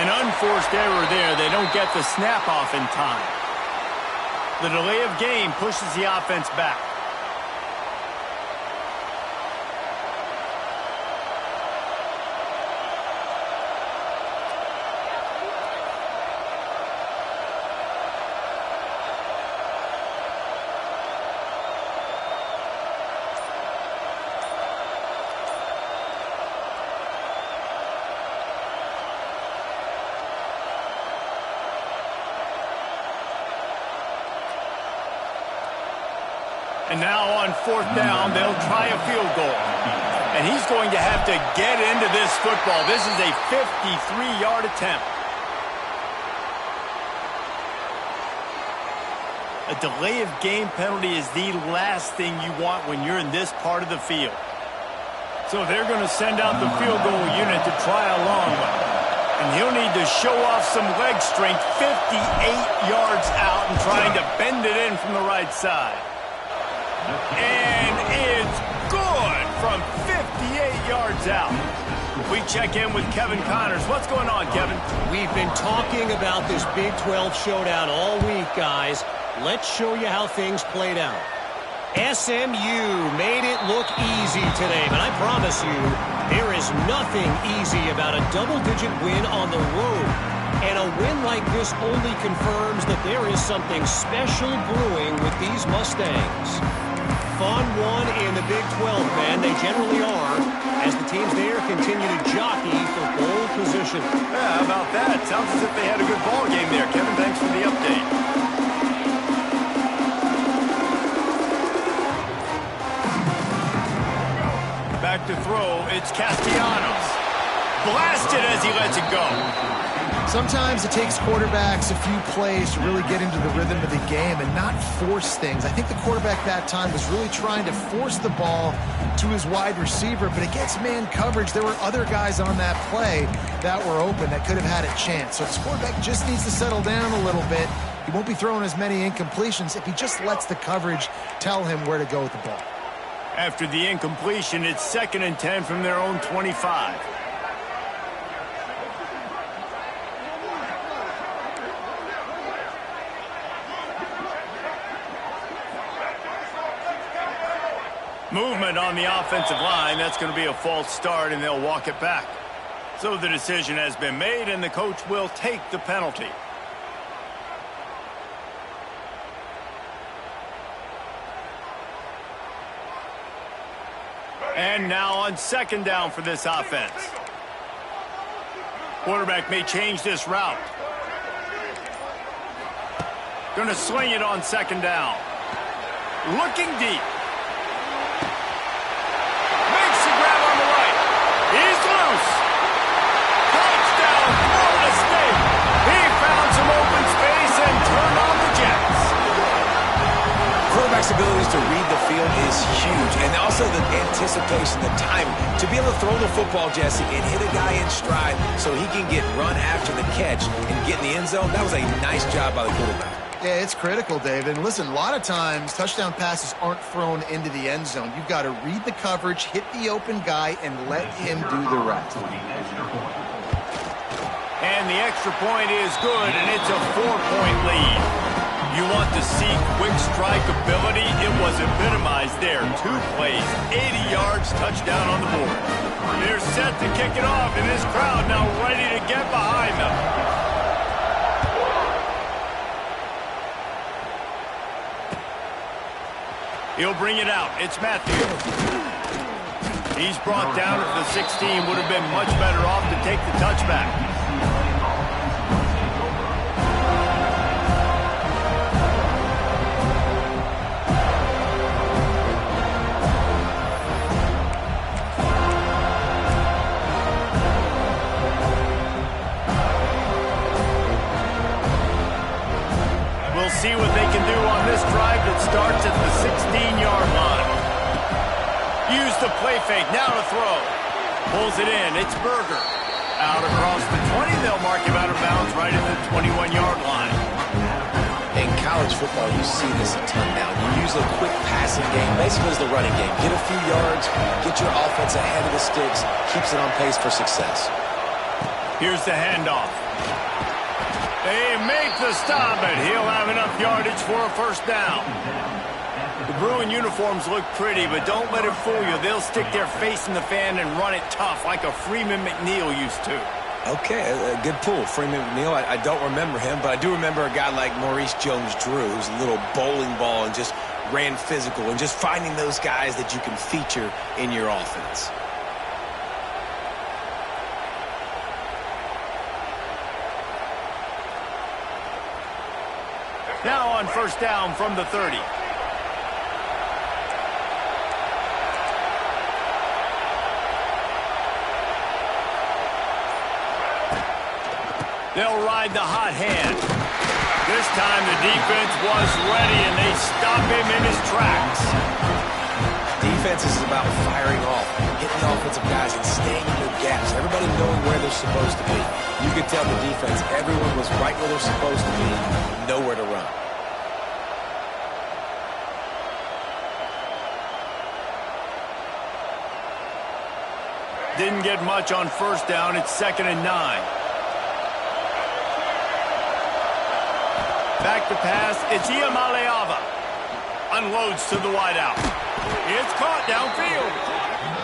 An unforced error there. They don't get the snap off in time. The delay of game pushes the offense back. And now on fourth down, they'll try a field goal. And he's going to have to get into this football. This is a 53-yard attempt. A delay of game penalty is the last thing you want when you're in this part of the field. So they're going to send out the field goal unit to try a long one. And he'll need to show off some leg strength 58 yards out and trying to bend it in from the right side. And it's good from 58 yards out. We check in with Kevin Connors. What's going on, Kevin? We've been talking about this Big 12 showdown all week, guys. Let's show you how things played out. SMU made it look easy today, but I promise you, there is nothing easy about a double-digit win on the road. And a win like this only confirms that there is something special brewing with these Mustangs. Fun one in the Big 12, man. They generally are, as the teams there continue to jockey for bowl position. Yeah, how about that? Sounds as if they had a good ball game there. Kevin, thanks for the update. Back to throw, it's Castellanos. Blasted as he lets it go. Sometimes it takes quarterbacks a few plays to really get into the rhythm of the game and not force things. I think the quarterback that time was really trying to force the ball to his wide receiver, but against man coverage, there were other guys on that play that were open that could have had a chance. So this quarterback just needs to settle down a little bit. He won't be throwing as many incompletions if he just lets the coverage tell him where to go with the ball. After the incompletion, it's 2nd and 10 from their own 25. Movement on the offensive line. That's going to be a false start, and they'll walk it back. So the decision has been made, and the coach will take the penalty. And now on 2nd down for this offense. Quarterback may change this route. Going to sling it on 2nd down. Looking deep. Makes the grab on the right. He's loose. Touchdown, Florida State. He found some open space and turned on the Jets. Quarterback's abilities to read the field is huge, and also the anticipation, the timing. To be able to throw the football, Jesse, and hit a guy in stride so he can get run after the catch and get in the end zone, that was a nice job by the quarterback. Yeah, it's critical, David. And listen, a lot of times touchdown passes aren't thrown into the end zone. You've got to read the coverage, hit the open guy, and let him do the rest. And the extra point is good, and it's a 4-point lead. You want to see quick strike ability? It was epitomized there. 2 plays, 80 yards, touchdown on the board. They're set to kick it off, and this crowd now ready to get behind them. He'll bring it out. It's Matthew. He's brought down at the 16. Would have been much better off to take the touchback. See what they can do on this drive that starts at the 16-yard line. Use the play fake, now to throw. Pulls it in, it's Berger. Out across the 20, they'll mark him out of bounds right at the 21-yard line. In college football, you see this a ton now. You use a quick passing game, basically as the running game. Get a few yards, get your offense ahead of the sticks, keeps it on pace for success. Here's the handoff. They make the stop, and he'll have enough yardage for a first down. The Bruin uniforms look pretty, but don't let it fool you. They'll stick their face in the fan and run it tough like a Freeman McNeil used to. Okay, a good pull. Freeman McNeil, I don't remember him, but I do remember a guy like Maurice Jones-Drew, who's a little bowling ball and just ran physical, and just finding those guys that you can feature in your offense. Now on first down from the 30. They'll ride the hot hand. This time the defense was ready, and they stop him in his tracks. Defense is about firing off, hitting the offensive guys, and staying in their gaps. Everybody knowing where they're supposed to be. You could tell the defense, everyone was right where they're supposed to be, nowhere to run. Didn't get much on first down. It's 2nd and 9. Back to pass. It's Iamaleava. Unloads to the wideout. It's caught downfield.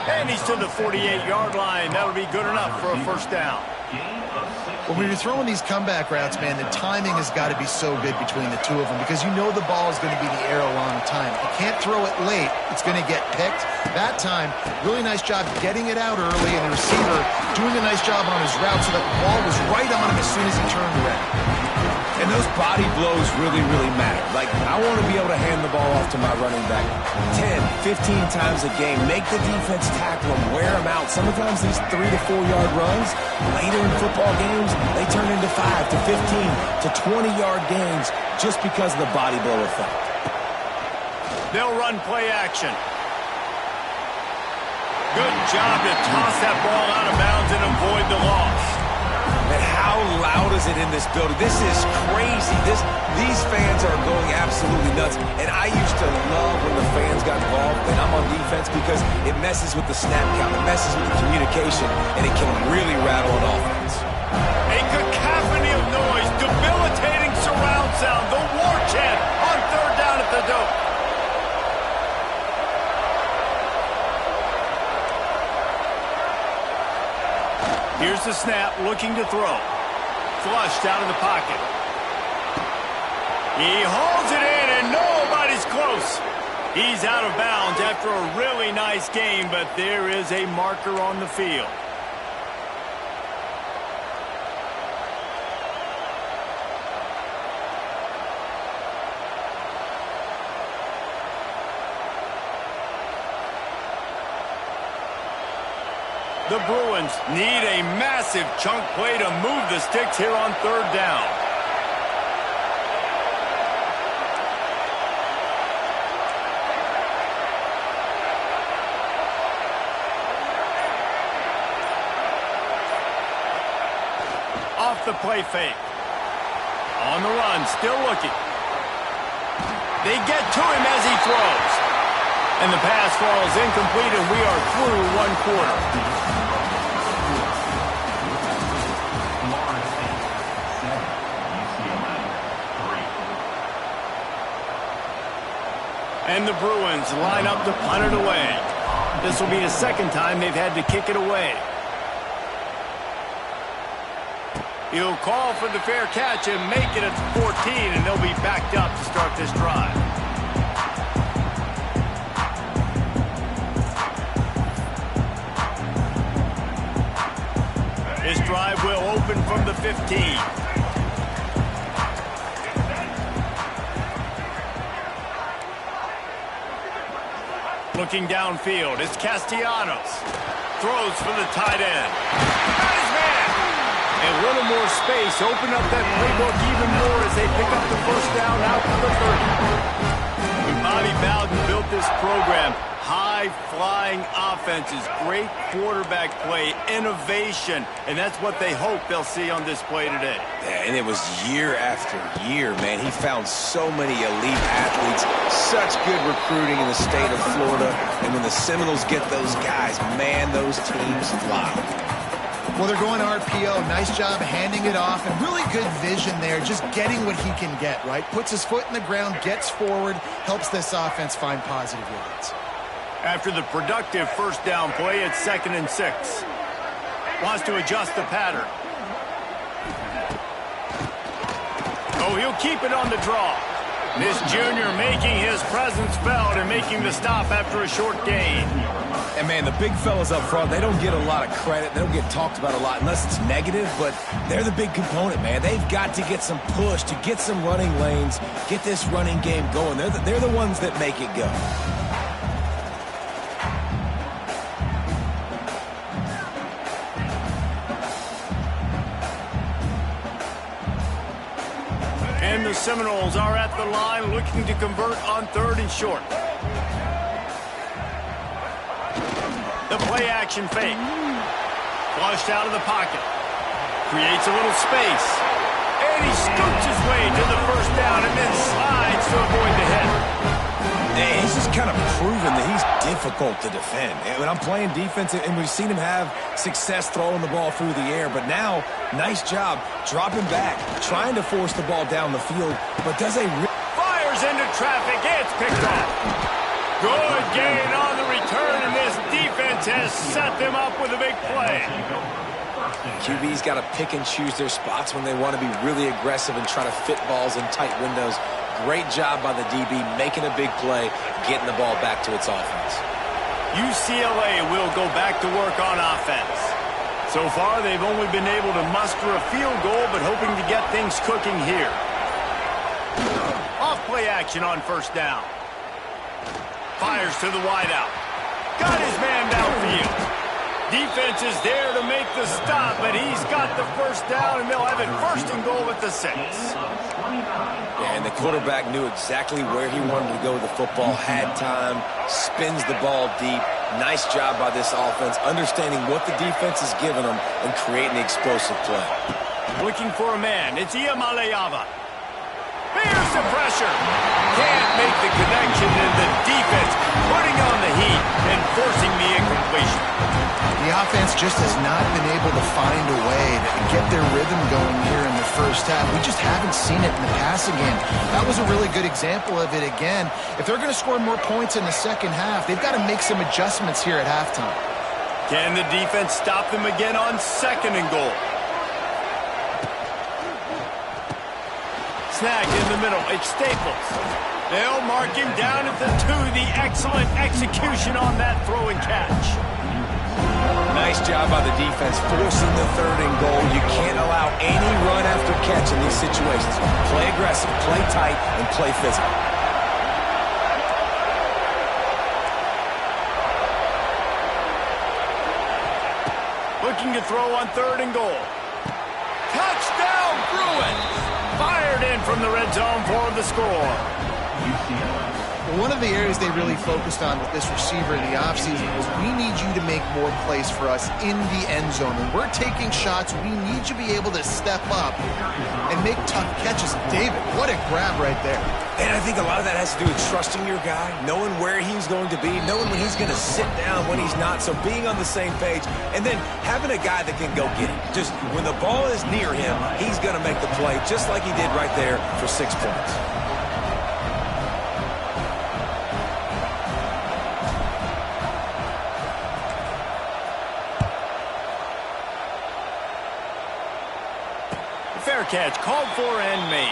And he's to the 48-yard line. That'll be good enough for a first down. Well, when you're throwing these comeback routes, man, the timing has got to be so good between the two of them because you know the ball is going to be the air a long time. You can't throw it late. It's going to get picked. That time, really nice job getting it out early, and the receiver doing a nice job on his route so that the ball was right on him as soon as he turned around. And those body blows really, really matter. Like, I want to be able to hand the ball off to my running back 10, 15 times a game. Make the defense tackle him, wear him out. Sometimes these 3 to 4 yard runs, later in football games, they turn into 5 to 15 to 20-yard gains just because of the body blow effect. They'll run play action. Good job to toss that ball out of bounds and avoid the loss. And how loud is it in this building? This is crazy. These fans are going absolutely nuts. And I used to love when the fans got involved, and I'm on defense, because it messes with the snap count, it messes with the communication, and it can really rattle an offense. A cacophony of noise, debilitating surround sound, the war chant on third down at the dope. Here's the snap, looking to throw. Flushed out of the pocket. He holds it in, and nobody's close. He's out of bounds after a really nice game, but there is a marker on the field. The Bruins need a massive chunk play to move the sticks here on third down. Off the play fake. On the run, still looking. They get to him as he throws. And the pass falls incomplete, and we are through one quarter. And the Bruins line up to punt it away. This will be the second time they've had to kick it away. He'll call for the fair catch and make it at 14, and they'll be backed up to start this drive. This drive will open from the 15. Looking downfield, it's Castellanos. Throws for the tight end. Got his man! A little more space, open up that playbook even more as they pick up the first down out to the 30. When Bobby Bowden built this program, high-flying offenses, great quarterback play, innovation, and that's what they hope they'll see on display today. Yeah, and it was year after year, man. He found so many elite athletes, such good recruiting in the state of Florida, and when the Seminoles get those guys, man, those teams fly. Well, they're going RPO. Nice job handing it off, and really good vision there, just getting what he can get, right? Puts his foot in the ground, gets forward, helps this offense find positive yards. After the productive first down play, it's 2nd and 6. Wants to adjust the pattern. Oh, he'll keep it on the draw. This junior making his presence felt and making the stop after a short gain. And, man, the big fellas up front, they don't get a lot of credit. They don't get talked about a lot unless it's negative, but they're the big component, man. They've got to get some push, to get some running lanes, get this running game going. They're the ones that make it go. And the Seminoles are at the line looking to convert on 3rd and short. The play action fake. Flushed out of the pocket. Creates a little space. And he scoots his way to the first down and then slides to avoid the hit. Hey, he's just kind of proven that he's difficult to defend. And when I'm playing defense, and we've seen him have success throwing the ball through the air, but now, nice job dropping back, trying to force the ball down the field, but does a... Fires into traffic. It's picked off. Good gain on the return, and this defense has set them up with a big play. QB's got to pick and choose their spots when they want to be really aggressive and try to fit balls in tight windows. Great job by the DB making a big play, getting the ball back to its offense. UCLA will go back to work on offense. So far, they've only been able to muster a field goal, but hoping to get things cooking here. Off play action on first down. Fires to the wideout. Got his man downfield. Defense is there to make the stop, but he's got the first down, and they'll have it 1st and goal at the 6. Yeah, and the quarterback knew exactly where he wanted to go with the football, had time, spins the ball deep. Nice job by this offense, understanding what the defense is giving them and creating the explosive play. Looking for a man. It's Iamaleava. Here's the pressure. Can't make the connection, and the defense putting on the heat and forcing the incompletion. The offense just has not been able to find a way to get their rhythm going here in the first half. We just haven't seen it in the passing game. That was a really good example of it again. If they're going to score more points in the second half, they've got to make some adjustments here at halftime. Can the defense stop them again on 2nd and goal? Snag in the middle. It's Staples. They'll mark him down at the 2. The excellent execution on that throw and catch. Nice job by the defense forcing the 3rd and goal. You can't allow any run after catch in these situations. Play aggressive, play tight, and play physical. Looking to throw on 3rd and goal. Touchdown, Bruins! Fired in from the red zone for the score. One of the areas they really focused on with this receiver in the offseason was we need you to make more plays for us in the end zone. When we're taking shots, we need you to be able to step up and make tough catches. David, what a grab right there. And I think a lot of that has to do with trusting your guy, knowing where he's going to be, knowing when he's going to sit down, when he's not, so being on the same page, and then having a guy that can go get it. Just when the ball is near him, he's going to make the play, just like he did right there for 6 points. Fair catch called for and made.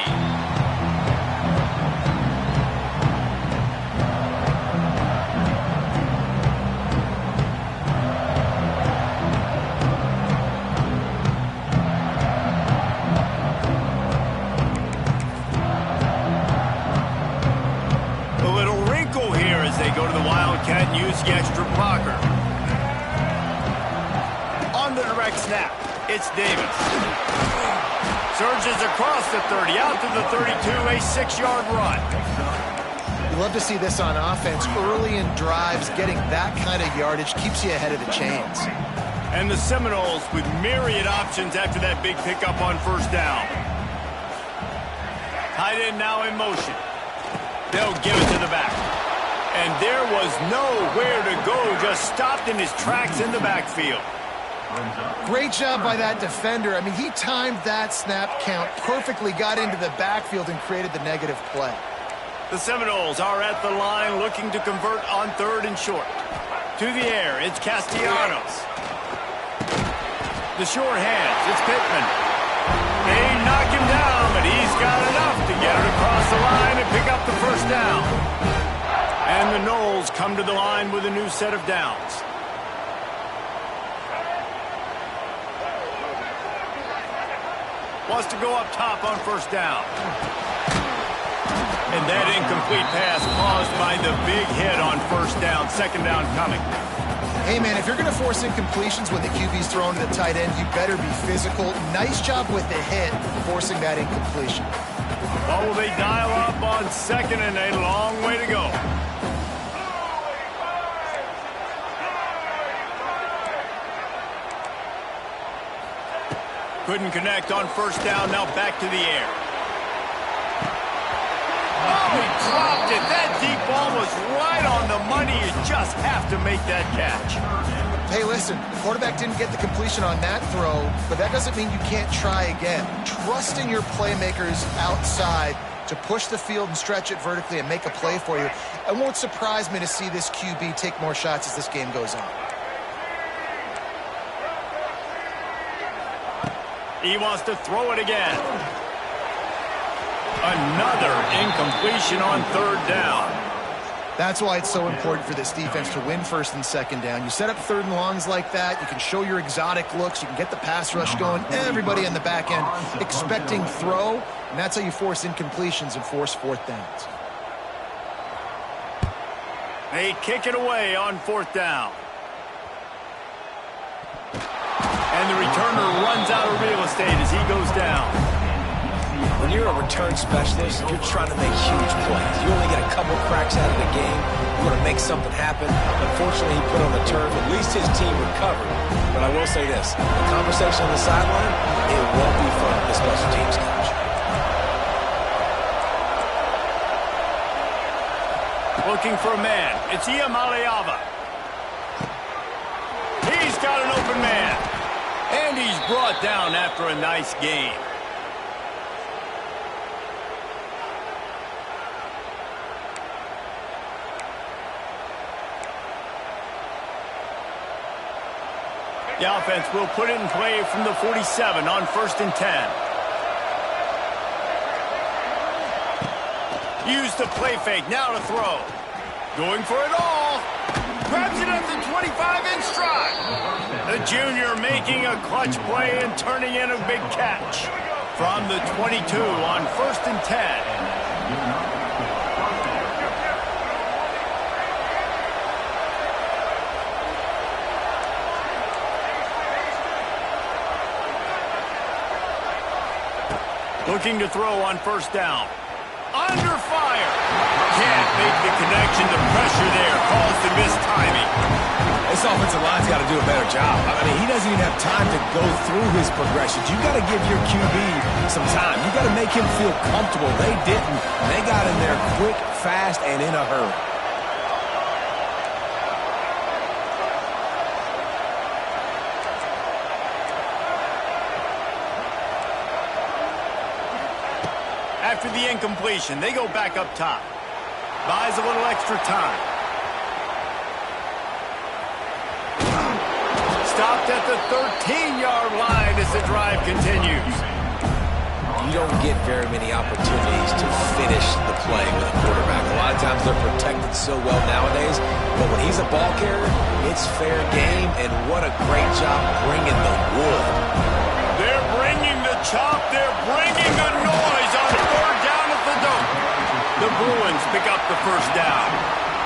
A little wrinkle here as they go to the Wildcat and use the extra blocker. On the direct snap, it's Davis. Surges across the 30, out to the 32, a 6-yard run. You love to see this on offense. Early in drives, getting that kind of yardage keeps you ahead of the chains. And the Seminoles with myriad options after that big pickup on first down. Tight end now in motion. They'll give it to the back. And there was nowhere to go, just stopped in his tracks in the backfield. Great job by that defender. I mean, he timed that snap count perfectly, got into the backfield, and created the negative play. The Seminoles are at the line looking to convert on 3rd and short. To the air, it's Castellanos. The short hands, it's Pittman. They knock him down, but he's got enough to get it across the line and pick up the first down. And the Noles come to the line with a new set of downs. Wants to go up top on 1st down. And that incomplete pass caused by the big hit on 1st down. 2nd down coming. Hey, man, if you're going to force incompletions when the QB's thrown to the tight end, you better be physical. Nice job with the hit, forcing that incompletion. Oh, they dial up on 2nd and a long way to go. Couldn't connect on 1st down, now back to the air. Oh, he dropped it. That deep ball was right on the money. You just have to make that catch. Hey, listen, the quarterback didn't get the completion on that throw, but that doesn't mean you can't try again. Trust in your playmakers outside to push the field and stretch it vertically and make a play for you. It won't surprise me to see this QB take more shots as this game goes on. He wants to throw it again. Another incompletion on 3rd down. That's why it's so important for this defense to win 1st and 2nd down. You set up 3rd and longs like that, you can show your exotic looks, you can get the pass rush going, everybody on the back end expecting throw, and that's how you force incompletions and force 4th downs. They kick it away on 4th down. And the returner runs out of real estate as he goes down. When you're a return specialist, you're trying to make huge plays. You only get a couple cracks out of the game. You want to make something happen. Unfortunately, he put on the turf. At least his team recovered. But I will say this. The conversation on the sideline, it won't be fun for the special teams coach. Looking for a man. It's Iamaleava. He's got an open man. And he's brought down after a nice game. The offense will put it in play from the 47 on 1st and 10. Use the play fake, now to throw. Going for it all. Grabs it at the 25 in stride. The junior making a clutch play and turning in a big catch. From the 22 on 1st and 10. Looking to throw on 1st down. Under fire. Can't make the connection. The pressure there caused the missed timing. This offensive line's got to do a better job. I mean, he doesn't even have time to go through his progressions. You got to give your QB some time. You got to make him feel comfortable. They didn't. They got in there quick, fast, and in a hurry. After the incompletion, they go back up top. Buys a little extra time. Stopped at the 13-yard line as the drive continues. You don't get very many opportunities to finish the play with a quarterback. A lot of times they're protected so well nowadays, but when he's a ball carrier, it's fair game, and what a great job bringing the wood. They're bringing the chop. They're bringing the noise on 3rd down at the dome. The Bruins pick up the 1st down.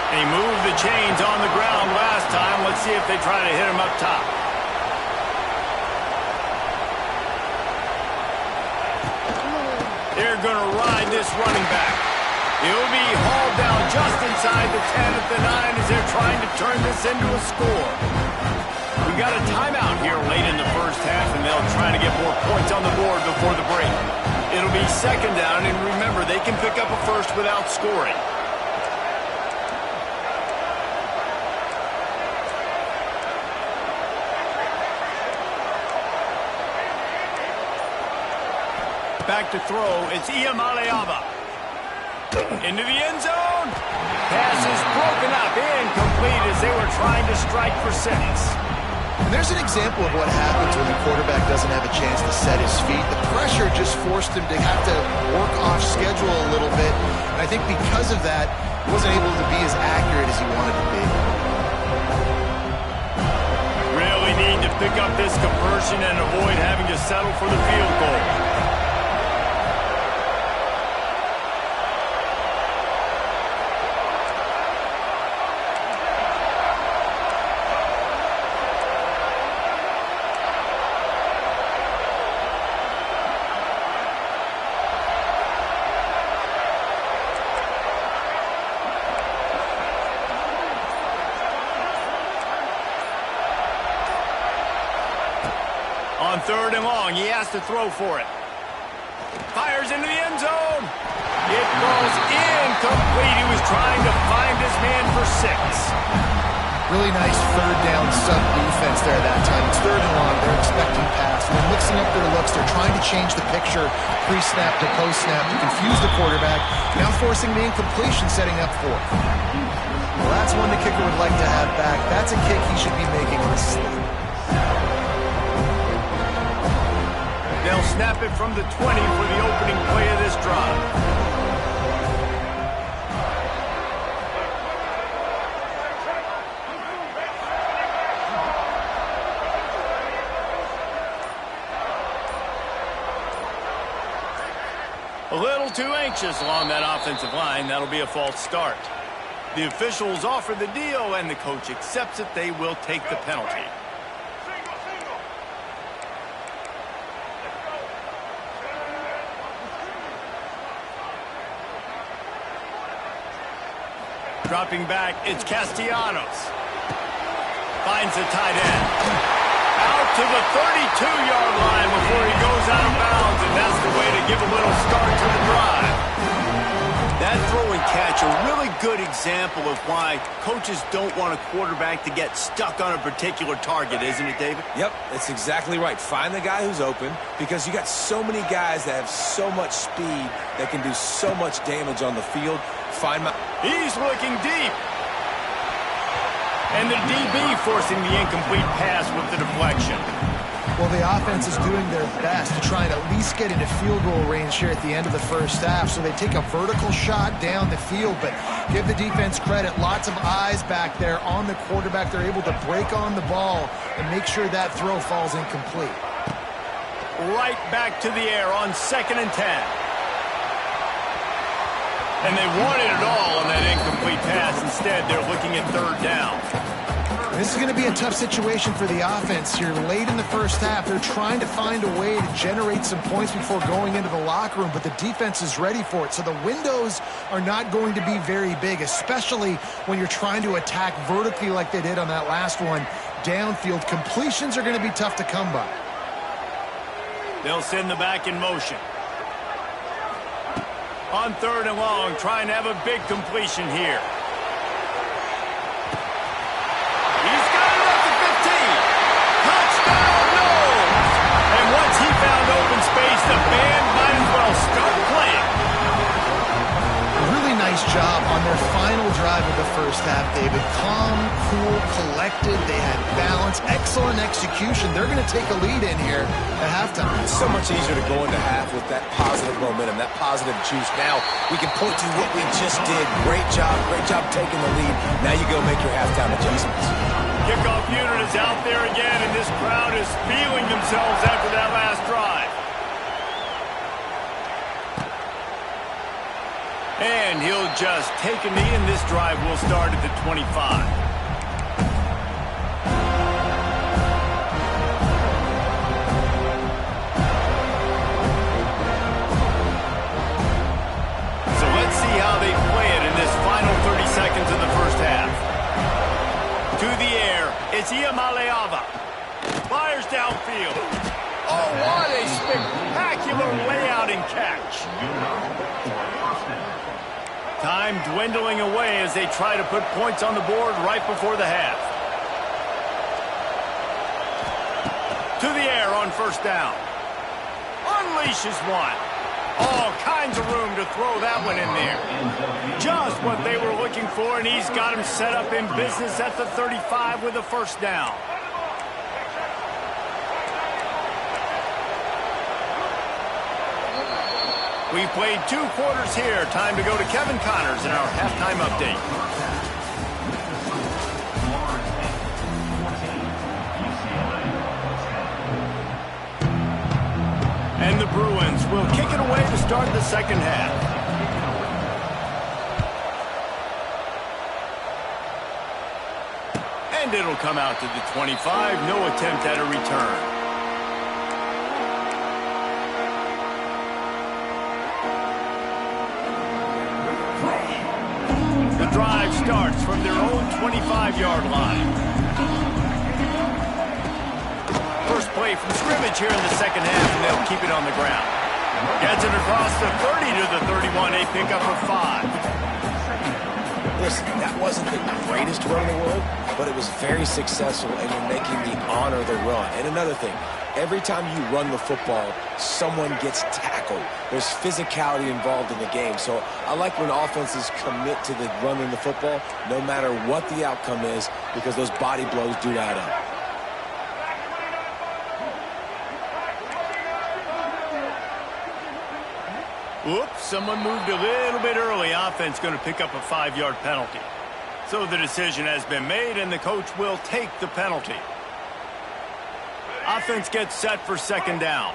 They moved the chains on the ground last time. Let's see if they try to hit him up top. They're going to ride this running back. He'll be hauled down just inside the 10 at the 9 as they're trying to turn this into a score. We got a timeout here late in the 1st half, and they'll try to get more points on the board before the break. It'll be 2nd down, and remember, they can pick up a first without scoring. Back to throw. It's Iamaleava. Into the end zone. Pass is broken up. Incomplete as they were trying to strike for 6. And there's an example of what happens when the quarterback doesn't have a chance to set his feet. The pressure just forced him to have to work off schedule a little bit. And I think because of that, he wasn't able to be as accurate as he wanted to be. Really need to pick up this conversion and avoid having to settle for the field goal. On 3rd and long, he has to throw for it. Fires into the end zone. It goes incomplete. He was trying to find his man for 6. Really nice 3rd down sub defense there that time. It's 3rd and long. They're expecting pass. They're mixing up their looks. They're trying to change the picture pre-snap to post-snap to confuse the quarterback. Now forcing the incompletion, setting up 4th. Well, that's one the kicker would like to have back. That's a kick he should be making on a slip. They'll snap it from the 20 for the opening play of this drive. A little too anxious along that offensive line. That'll be a false start. The officials offer the deal, and the coach accepts it. They will take the penalty. Dropping back, it's Castellanos. Finds the tight end. Out to the 32-yard line before he goes out of bounds, and that's the way to give a little start to the drive. That throw and catch, a really good example of why coaches don't want a quarterback to get stuck on a particular target, isn't it, David? Yep, that's exactly right. Find the guy who's open, because you got so many guys that have so much speed that can do so much damage on the field. He's looking deep. And the DB forcing the incomplete pass with the deflection. Well, the offense is doing their best to try and at least get into field goal range here at the end of the first half. So they take a vertical shot down the field, but give the defense credit. Lots of eyes back there on the quarterback. They're able to break on the ball and make sure that throw falls incomplete. Right back to the air on 2nd and 10. And they wanted it all on that incomplete pass. Instead, they're looking at 3rd down. This is going to be a tough situation for the offense here. Late in the first half, they're trying to find a way to generate some points before going into the locker room, but the defense is ready for it. So the windows are not going to be very big, especially when you're trying to attack vertically like they did on that last one. Downfield completions are going to be tough to come by. They'll send the back in motion. On 3rd and long, trying to have a big completion here. He's got it up to 15. Touchdown, no! And once he found open space, the band might as well start playing. Really nice job on their final drive of the first half, David. Calm, cool, collected. They had balance, excellent execution. They're going to take a lead in here at halftime. It's so much easier to go into half with that positive momentum, that positive juice. Now we can point to what we just did. Great job taking the lead. Now you go make your halftime adjustments. Kickoff unit is out there again, and this crowd is feeling themselves after that last drive. And he'll just take a knee, and this drive will start at the 25. How they play it in this final 30 seconds of the first half. To the air, it's Iamaleava. Fires downfield. Oh, what a spectacular layout and catch. Time dwindling away as they try to put points on the board right before the half. To the air on 1st down. Unleashes one. All kinds of room to throw that one in there. Just what they were looking for, and he's got him set up in business at the 35 with a first down. We've played 2 quarters here. Time to go to Kevin Connors in our halftime update. And the Bruins will kick it away to start the second half. And it'll come out to the 25. No attempt at a return. The drive starts from their own 25-yard line. First play from scrimmage here in the second half, and they'll keep it on the ground. Gets it across the 30 to the 31, a pickup of 5. Listen, that wasn't the greatest run in the world, but it was very successful, and you're making me honor the run. And another thing, every time you run the football, someone gets tackled. There's physicality involved in the game. So I like when offenses commit to the running the football, no matter what the outcome is, because those body blows do add up. Oops, someone moved a little bit early. Offense going to pick up a 5-yard penalty. So the decision has been made, and the coach will take the penalty. Offense gets set for second down.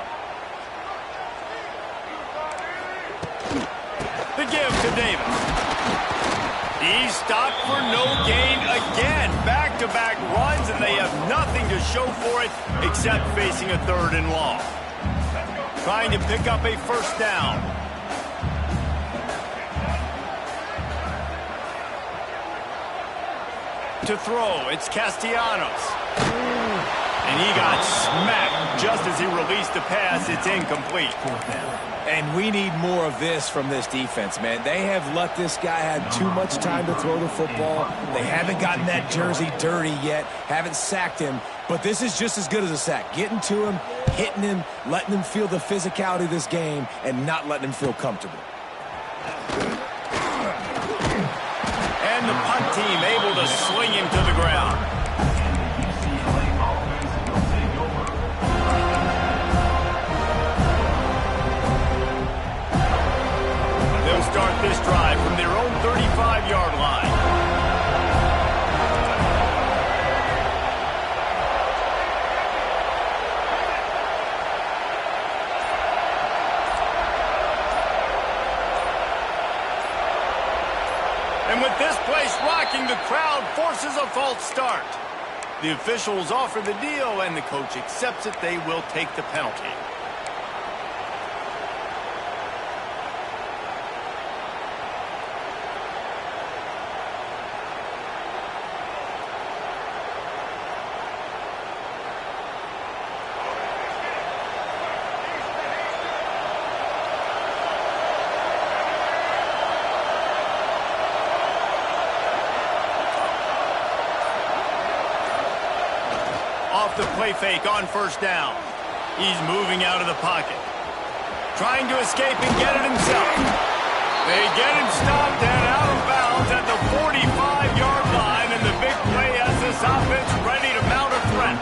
The give to Davis. He's stopped for no gain again. Back-to-back runs, and they have nothing to show for it except facing a 3rd and long. Trying to pick up a first down. To throw, it's Castellanos. And he got smacked just as he released the pass. It's incomplete. And we need more of this from this defense, man. They have let this guy have too much time to throw the football. They haven't gotten that jersey dirty yet, haven't sacked him. But this is just as good as a sack. Getting to him, hitting him, letting him feel the physicality of this game, and not letting him feel comfortable. And the punt team able to sling him to the ground. They'll start this drive from their own 35-yard line. And with this place rocking, the crowd forces a false start. The officials offer the deal, and the coach accepts it. They will take the penalty. Off the play fake on first down. He's moving out of the pocket. Trying to escape and get it himself. They get him stopped and out of bounds at the 45-yard line, and the big play has this offense ready to mount a threat.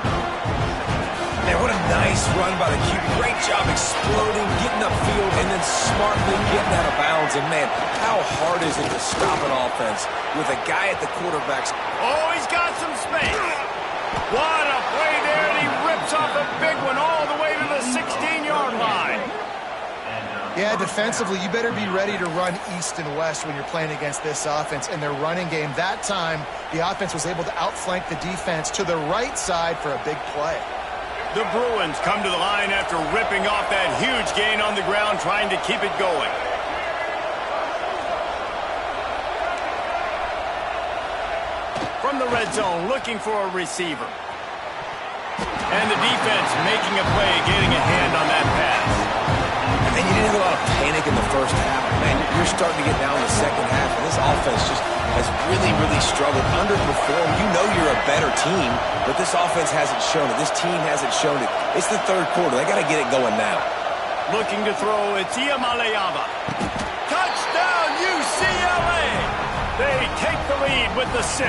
Man, what a nice run by the QB. Great job exploding, getting upfield, and then smartly getting out of bounds. And, man, how hard is it to stop an offense with a guy at the quarterback's? Oh, he's got some space. What a play there, and he rips off a big one all the way to the 16-yard line. Yeah, defensively, you better be ready to run east and west when you're playing against this offense and their running game. That time, the offense was able to outflank the defense to the right side for a big play. The Bruins come to the line after ripping off that huge gain on the ground, trying to keep it going. From the red zone, looking for a receiver. And the defense making a play, getting a hand on that pass. And you didn't have a lot of panic in the first half. Man, you're starting to get down in the second half, and this offense just has really, really struggled, underperformed. You know you're a better team, but this offense hasn't shown it. This team hasn't shown it. It's the third quarter. They got to get it going now. Looking to throw, it's Iamaleava. Touchdown, UCLA! They take the lead with the 6.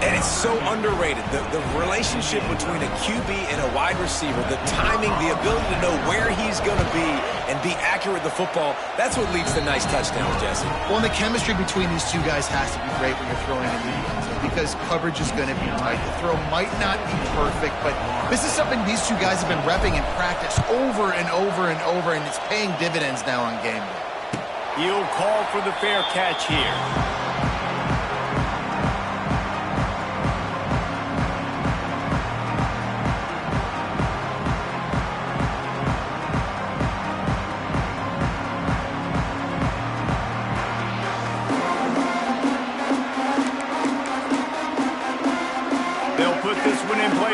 And it's so underrated. The relationship between a QB and a wide receiver, the timing, the ability to know where he's going to be and be accurate with the football, that's what leads to nice touchdowns, Jesse. Well, and the chemistry between these two guys has to be great when you're throwing in the end zone because coverage is going to be tight. The throw might not be perfect, but this is something these two guys have been repping in practice over and over and over, and it's paying dividends now on game day. He'll call for the fair catch here.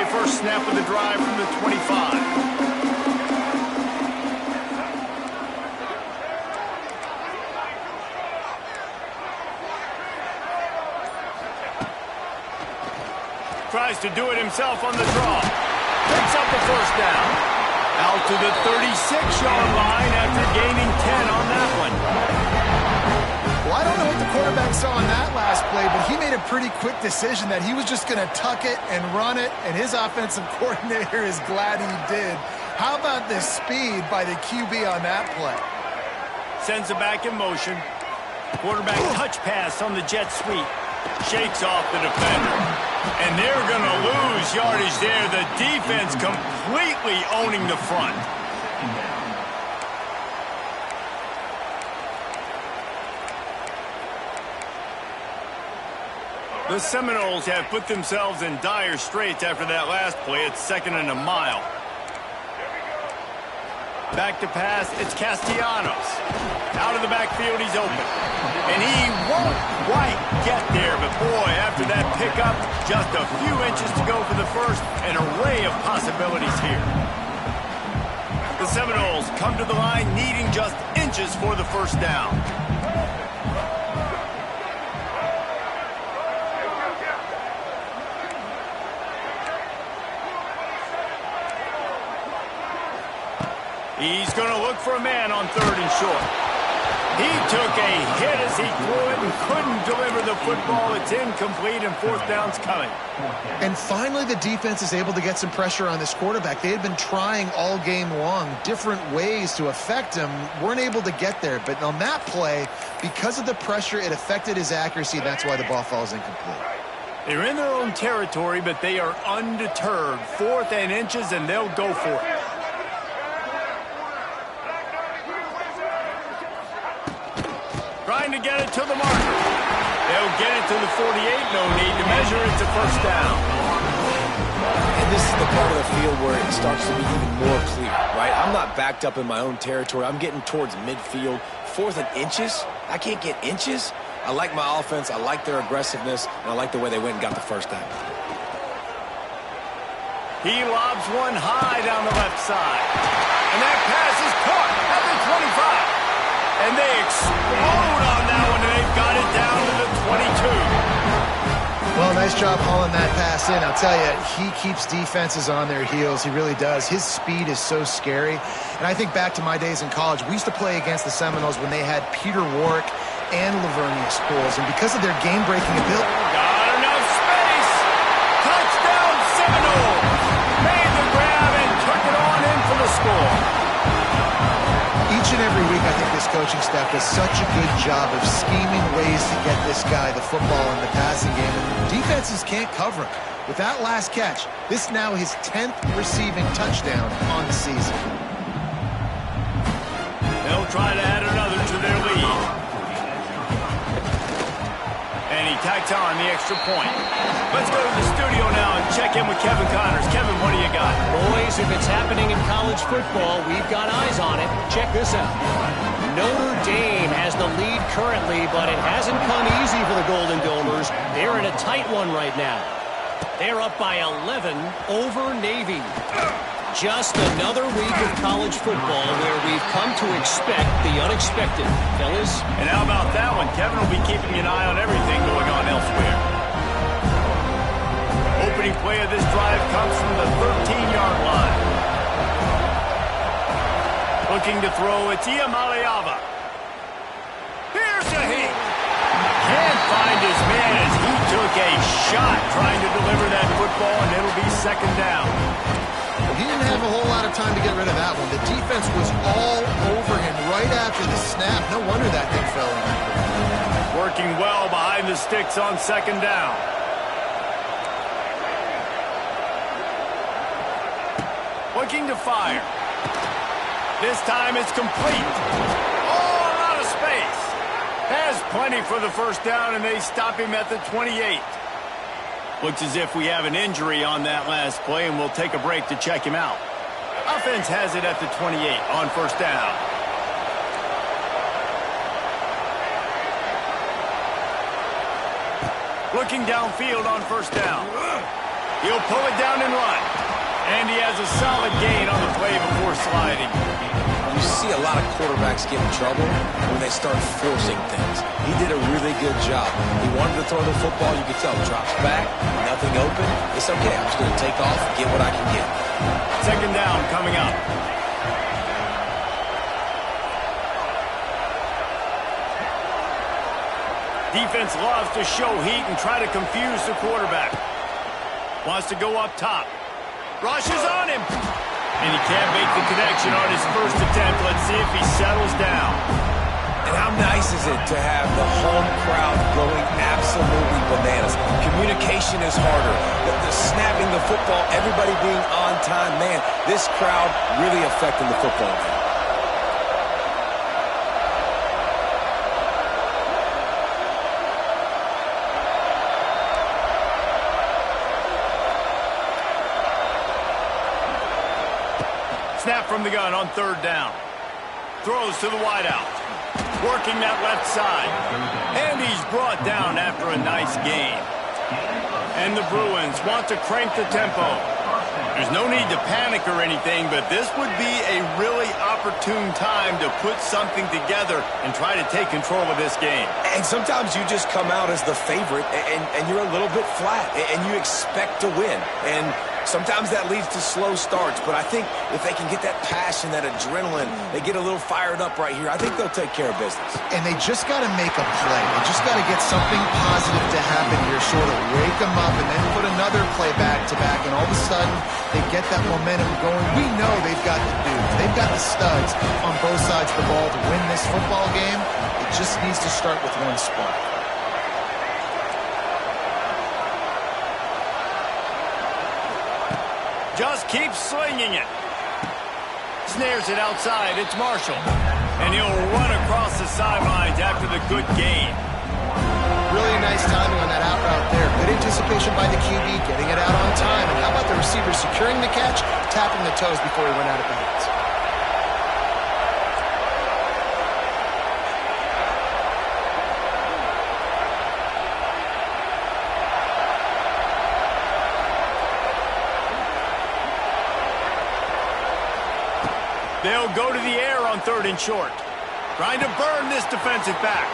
First snap of the drive from the 25. Tries to do it himself on the draw. Picks up the first down. Out to the 36-yard line after gaining 10 on that one. Well, I don't know what the quarterback saw on that last play, but he made a pretty quick decision that he was just going to tuck it and run it, and his offensive coordinator is glad he did. How about the speed by the QB on that play? Sends it back in motion. Quarterback touch pass on the jet sweep. Shakes off the defender. And they're going to lose yardage there. The defense completely owning the front. The Seminoles have put themselves in dire straits after that last play. It's 2nd and a mile. Back to pass, it's Castellanos. Out of the backfield, he's open. And he won't quite get there, but boy, after that pickup, just a few inches to go for the first. An array of possibilities here. The Seminoles come to the line needing just inches for the first down. He's going to look for a man on 3rd and short. He took a hit as he threw it and couldn't deliver the football. It's incomplete and 4th down's coming. And finally the defense is able to get some pressure on this quarterback. They had been trying all game long different ways to affect him. Weren't able to get there. But on that play, because of the pressure, it affected his accuracy. That's why the ball falls incomplete. They're in their own territory, but they are undeterred. 4th and inches, and they'll go for it. Trying to get it to the marker. They'll get it to the 48. No need to measure. It's a first down. And this is the part of the field where it starts to be even more clear, right? I'm not backed up in my own territory. I'm getting towards midfield. 4th and inches? I can't get inches? I like my offense. I like their aggressiveness. And I like the way they went and got the first down. He lobs one high down the left side. And that pass is caught at the 25. And they explode on that one, and they've got it down to the 22. Well, nice job hauling that pass in. I'll tell you, he keeps defenses on their heels. He really does. His speed is so scary. And I think back to my days in college, we used to play against the Seminoles when they had Peter Warwick and Lavernius Schools. And because of their game-breaking ability... Got enough space. Touchdown Seminoles. Made the grab and took it on in for the score. Each and every week, I think this coaching staff does such a good job of scheming ways to get this guy the football in the passing game, and defenses can't cover him. With that last catch, this now his 10th receiving touchdown on the season. They'll try to add another to their lead. And he tacks on the extra point. Let's go to the studio now and check in with Kevin Connors. Kevin, what do you got? Boys, if it's happening in college football, we've got eyes on it. Check this out. Notre Dame has the lead currently, but it hasn't come easy for the Golden Domers. They're in a tight one right now. They're up by 11 over Navy. Just another week of college football where we've come to expect the unexpected, fellas. And how about that one? Kevin will be keeping an eye on everything going on elsewhere. Opening play of this drive comes from the 13-yard line. Looking to throw, it's Iamaleava. Here's a hit. Can't find his man as he took a shot trying to deliver that football, and it'll be second down. He didn't have a whole lot of time to get rid of that one. The defense was all over him right after the snap. No wonder that thing fell in. Working well behind the sticks on second down. Looking to fire. This time it's complete. Oh, out of space. Has plenty for the first down, and they stop him at the 28. Looks as if we have an injury on that last play, and we'll take a break to check him out. Offense has it at the 28 on first down. Looking downfield on first down. He'll pull it down and run. And he has a solid gain on the play before sliding. You see a lot of quarterbacks get in trouble when they start forcing things. He did a really good job. He wanted to throw the football. You could tell drops back, nothing open. It's okay. I'm just going to take off and get what I can get. Second down coming up. Defense loves to show heat and try to confuse the quarterback. Wants to go up top. Rushes on him. And he can't make the connection on his first attempt. Let's see if he settles down. And how nice is it to have the home crowd going absolutely bananas? Communication is harder. The snapping the football, everybody being on time. Man, this crowd really affecting the football game. Snap from the gun on third down. Throws to the wideout. Working that left side. And he's brought down after a nice gain. And the Bruins want to crank the tempo. There's no need to panic or anything, but this would be a really opportune time to put something together and try to take control of this game. And sometimes you just come out as the favorite, and you're a little bit flat, and you expect to win. And sometimes that leads to slow starts, but I think if they can get that passion, that adrenaline, they get a little fired up right here, I think they'll take care of business. And they just got to make a play. They just got to get something positive to happen here, sort of wake them up, and then put another play back-to-back, and all of a sudden they get that momentum going. We know they've got the dudes. They've got the studs on both sides of the ball to win this football game. It just needs to start with one spark. Just keeps slinging it. Snares it outside. It's Marshall. And he'll run across the sidelines after the good gain. Really nice timing on that out route there. Good anticipation by the QB, getting it out on time. And how about the receiver securing the catch, tapping the toes before he went out of bounds? They'll go to the air on third and short. Trying to burn this defensive back.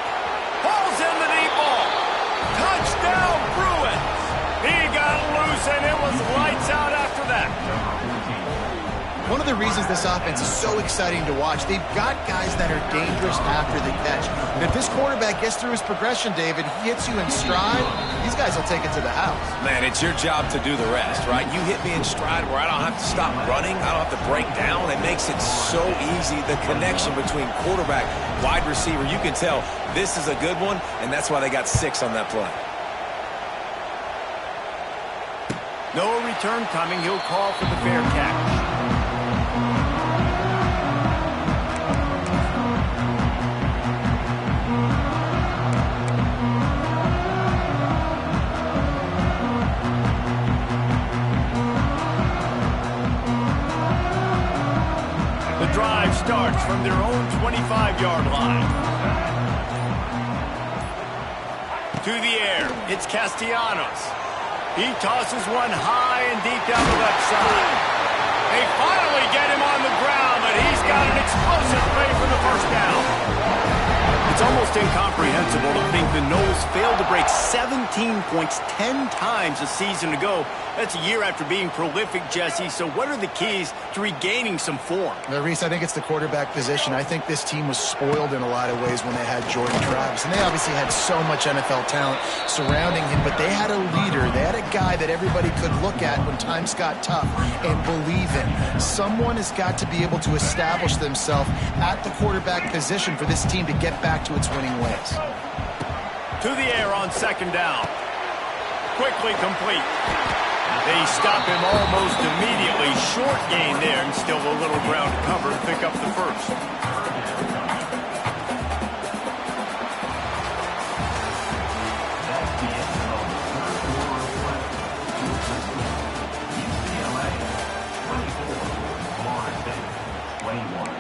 Pulls in the deep ball. Touchdown, Bruins. He got loose, and it was lights out after that. One of the reasons this offense is so exciting to watch, they've got guys that are dangerous after the catch. And if this quarterback gets through his progression, David, he hits you in stride, these guys will take it to the house. Man, it's your job to do the rest, right? You hit me in stride where I don't have to stop running. I don't have to break down. It makes it so easy. The connection between quarterback, wide receiver, you can tell this is a good one, and that's why they got 6 on that play. No return coming. He'll call for the fair catch. Drive starts from their own 25-yard line. To the air, it's Castellanos. He tosses one high and deep down the left side. They finally get him on the ground, but he's got an explosive play for the first down. It's almost incomprehensible to think the Noles failed to break 17 points 10 times a season ago. That's a year after being prolific, Jesse. So what are the keys to regaining some form? Reese, I think it's the quarterback position. I think this team was spoiled in a lot of ways when they had Jordan Travis. And they obviously had so much NFL talent surrounding him, but they had a leader. They had a guy that everybody could look at when times got tough and believe in. Someone has got to be able to establish themselves at the quarterback position for this team to get back to its winning ways. To the air on second down. Quickly complete. They stop him almost immediately. Short gain there, and still a little ground to cover and pick up the first. That's the end of the third quarter of play. UCLA 24, Florida State 21.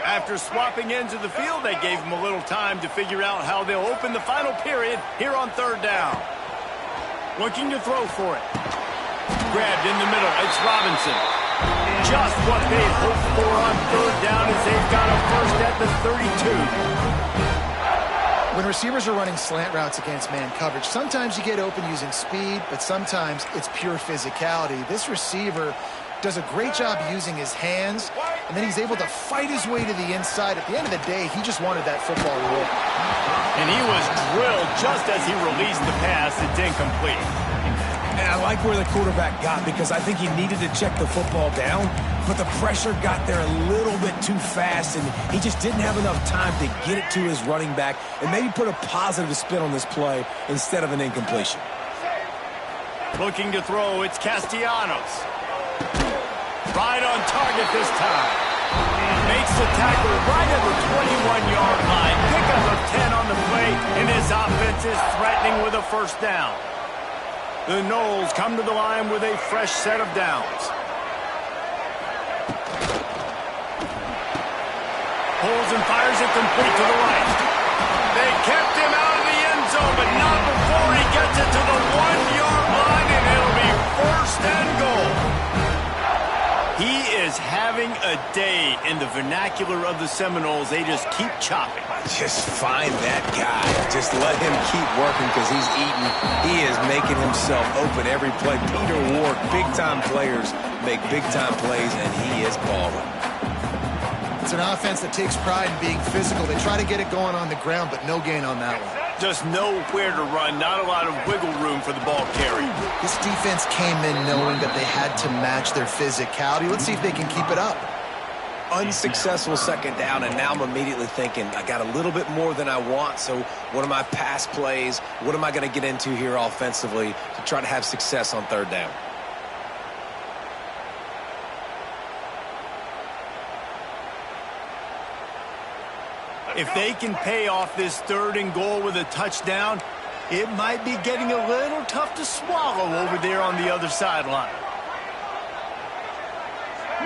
After swapping ends of the field, they gave him a little time to figure out how they'll open the final period here on third down. Looking to throw for it. Grabbed in the middle. It's Robinson. Just what they'd hoped for on third down as they've got a first at the 32. When receivers are running slant routes against man coverage, sometimes you get open using speed, but sometimes it's pure physicality. This receiver does a great job using his hands, and then he's able to fight his way to the inside. At the end of the day, he just wanted that football roll. And he was drilled just as he released the pass. It's incomplete. And I like where the quarterback got because I think he needed to check the football down, but the pressure got there a little bit too fast, and he just didn't have enough time to get it to his running back and maybe put a positive spin on this play instead of an incompletion. Looking to throw, it's Castellanos. Right on target this time. Makes the tackle right at the 21-yard line. Pickup of 10 on the play, and his offense is threatening with a first down. The Noles come to the line with a fresh set of downs. Pulls and fires it complete to the right. They kept him out of the end zone, but not before he gets it to the 1-yard line, and it'll be first and goal. He is having a day in the vernacular of the Seminoles. They just keep chopping. Just find that guy. Just let him keep working because he's eating. He is making himself open every play. Peter Ward, big-time players make big-time plays, and he is balling. It's an offense that takes pride in being physical. They try to get it going on the ground, but no gain on that one. Just nowhere to run, not a lot of wiggle room for the ball carry. This defense came in knowing that they had to match their physicality. Let's see if they can keep it up. Unsuccessful second down, and now I'm immediately thinking, I got a little bit more than I want, so what are my pass plays? What am I going to get into here offensively to try to have success on third down? If they can pay off this third and goal with a touchdown, it might be getting a little tough to swallow over there on the other sideline.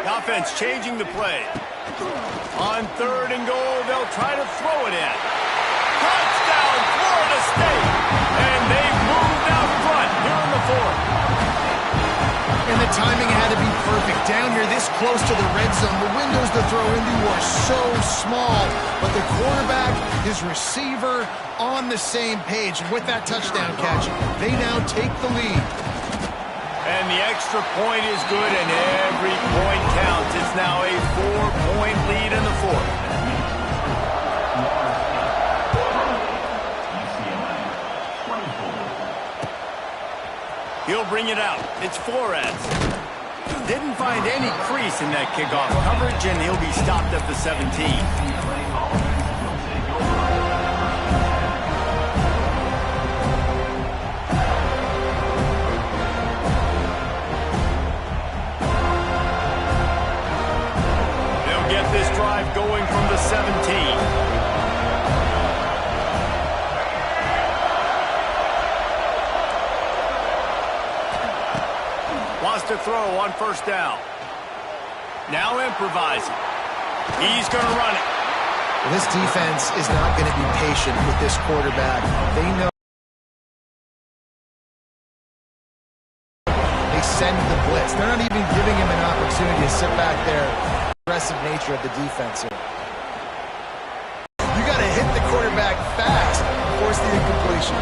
The offense changing the play. On third and goal, they'll try to throw it in. Touchdown, Florida State! And they've moved out front here in the fourth. And the timing had to be perfect. Down here this close to the red zone, the windows to throw into are so small. But the quarterback, his receiver, on the same page. And with that touchdown catch, they now take the lead. And the extra point is good, and every point counts. It's now a 4-point lead in the fourth. He'll bring it out. It's Flores. Didn't find any crease in that kickoff coverage, and he'll be stopped at the 17. This drive going from the 17. Wants to throw on first down. Now improvising. He's going to run it. This defense is not going to be patient with this quarterback. They know blitz. They're not even giving him an opportunity to sit back there. Aggressive nature of the defense here. You got to hit the quarterback fast, force the incompletion.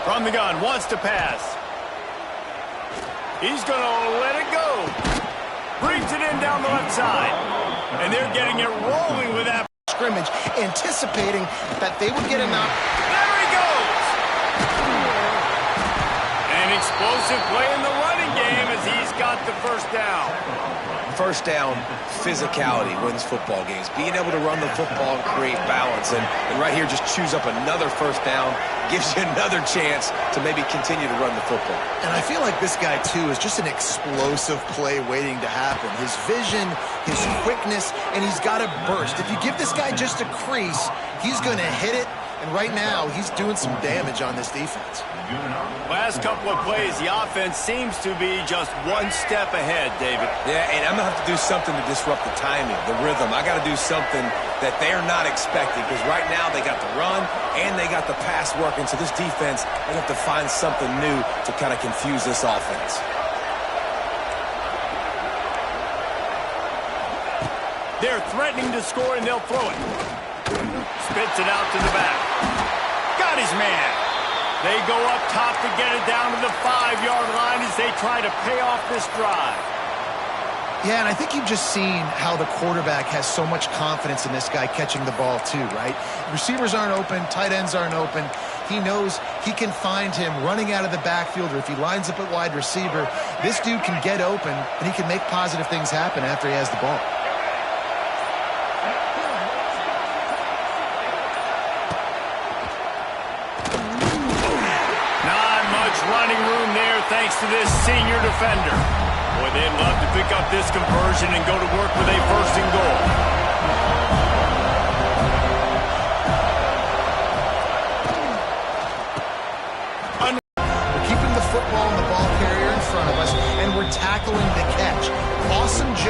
From the gun, wants to pass. He's going to let it go. Brings it in down the left side. And they're getting it rolling with that scrimmage, anticipating that they would get enough. There he goes! An explosive play in the running game as he's got the first down. First down, physicality wins football games. Being able to run the football and create balance. And right here, just choose up another first down, gives you another chance to maybe continue to run the football. And I feel like this guy, too, is just an explosive play waiting to happen. His vision, his quickness, and he's got a burst. If you give this guy just a crease, he's going to hit it. And right now, he's doing some damage on this defense. Last couple of plays, the offense seems to be just one step ahead, David. Yeah, and I'm going to have to do something to disrupt the timing, the rhythm. I got to do something that they're not expecting, because right now they got the run and they got the pass working. So this defense, they have to find something new to kind of confuse this offense. They're threatening to score, and they'll throw it. Spits it out to the back. Got his man. They go up top to get it down to the 5-yard line as they try to pay off this drive. Yeah, and I think you've just seen how the quarterback has so much confidence in this guy catching the ball too, right? Receivers aren't open, tight ends aren't open. He knows he can find him running out of the backfield, or if he lines up at wide receiver, this dude can get open, and he can make positive things happen after he has the ball. Running room there thanks to this senior defender. Boy, they'd love to pick up this conversion and go to work with a first and goal. We're keeping the football and the ball carrier in front of us, and we're tackling the catch. Awesome job.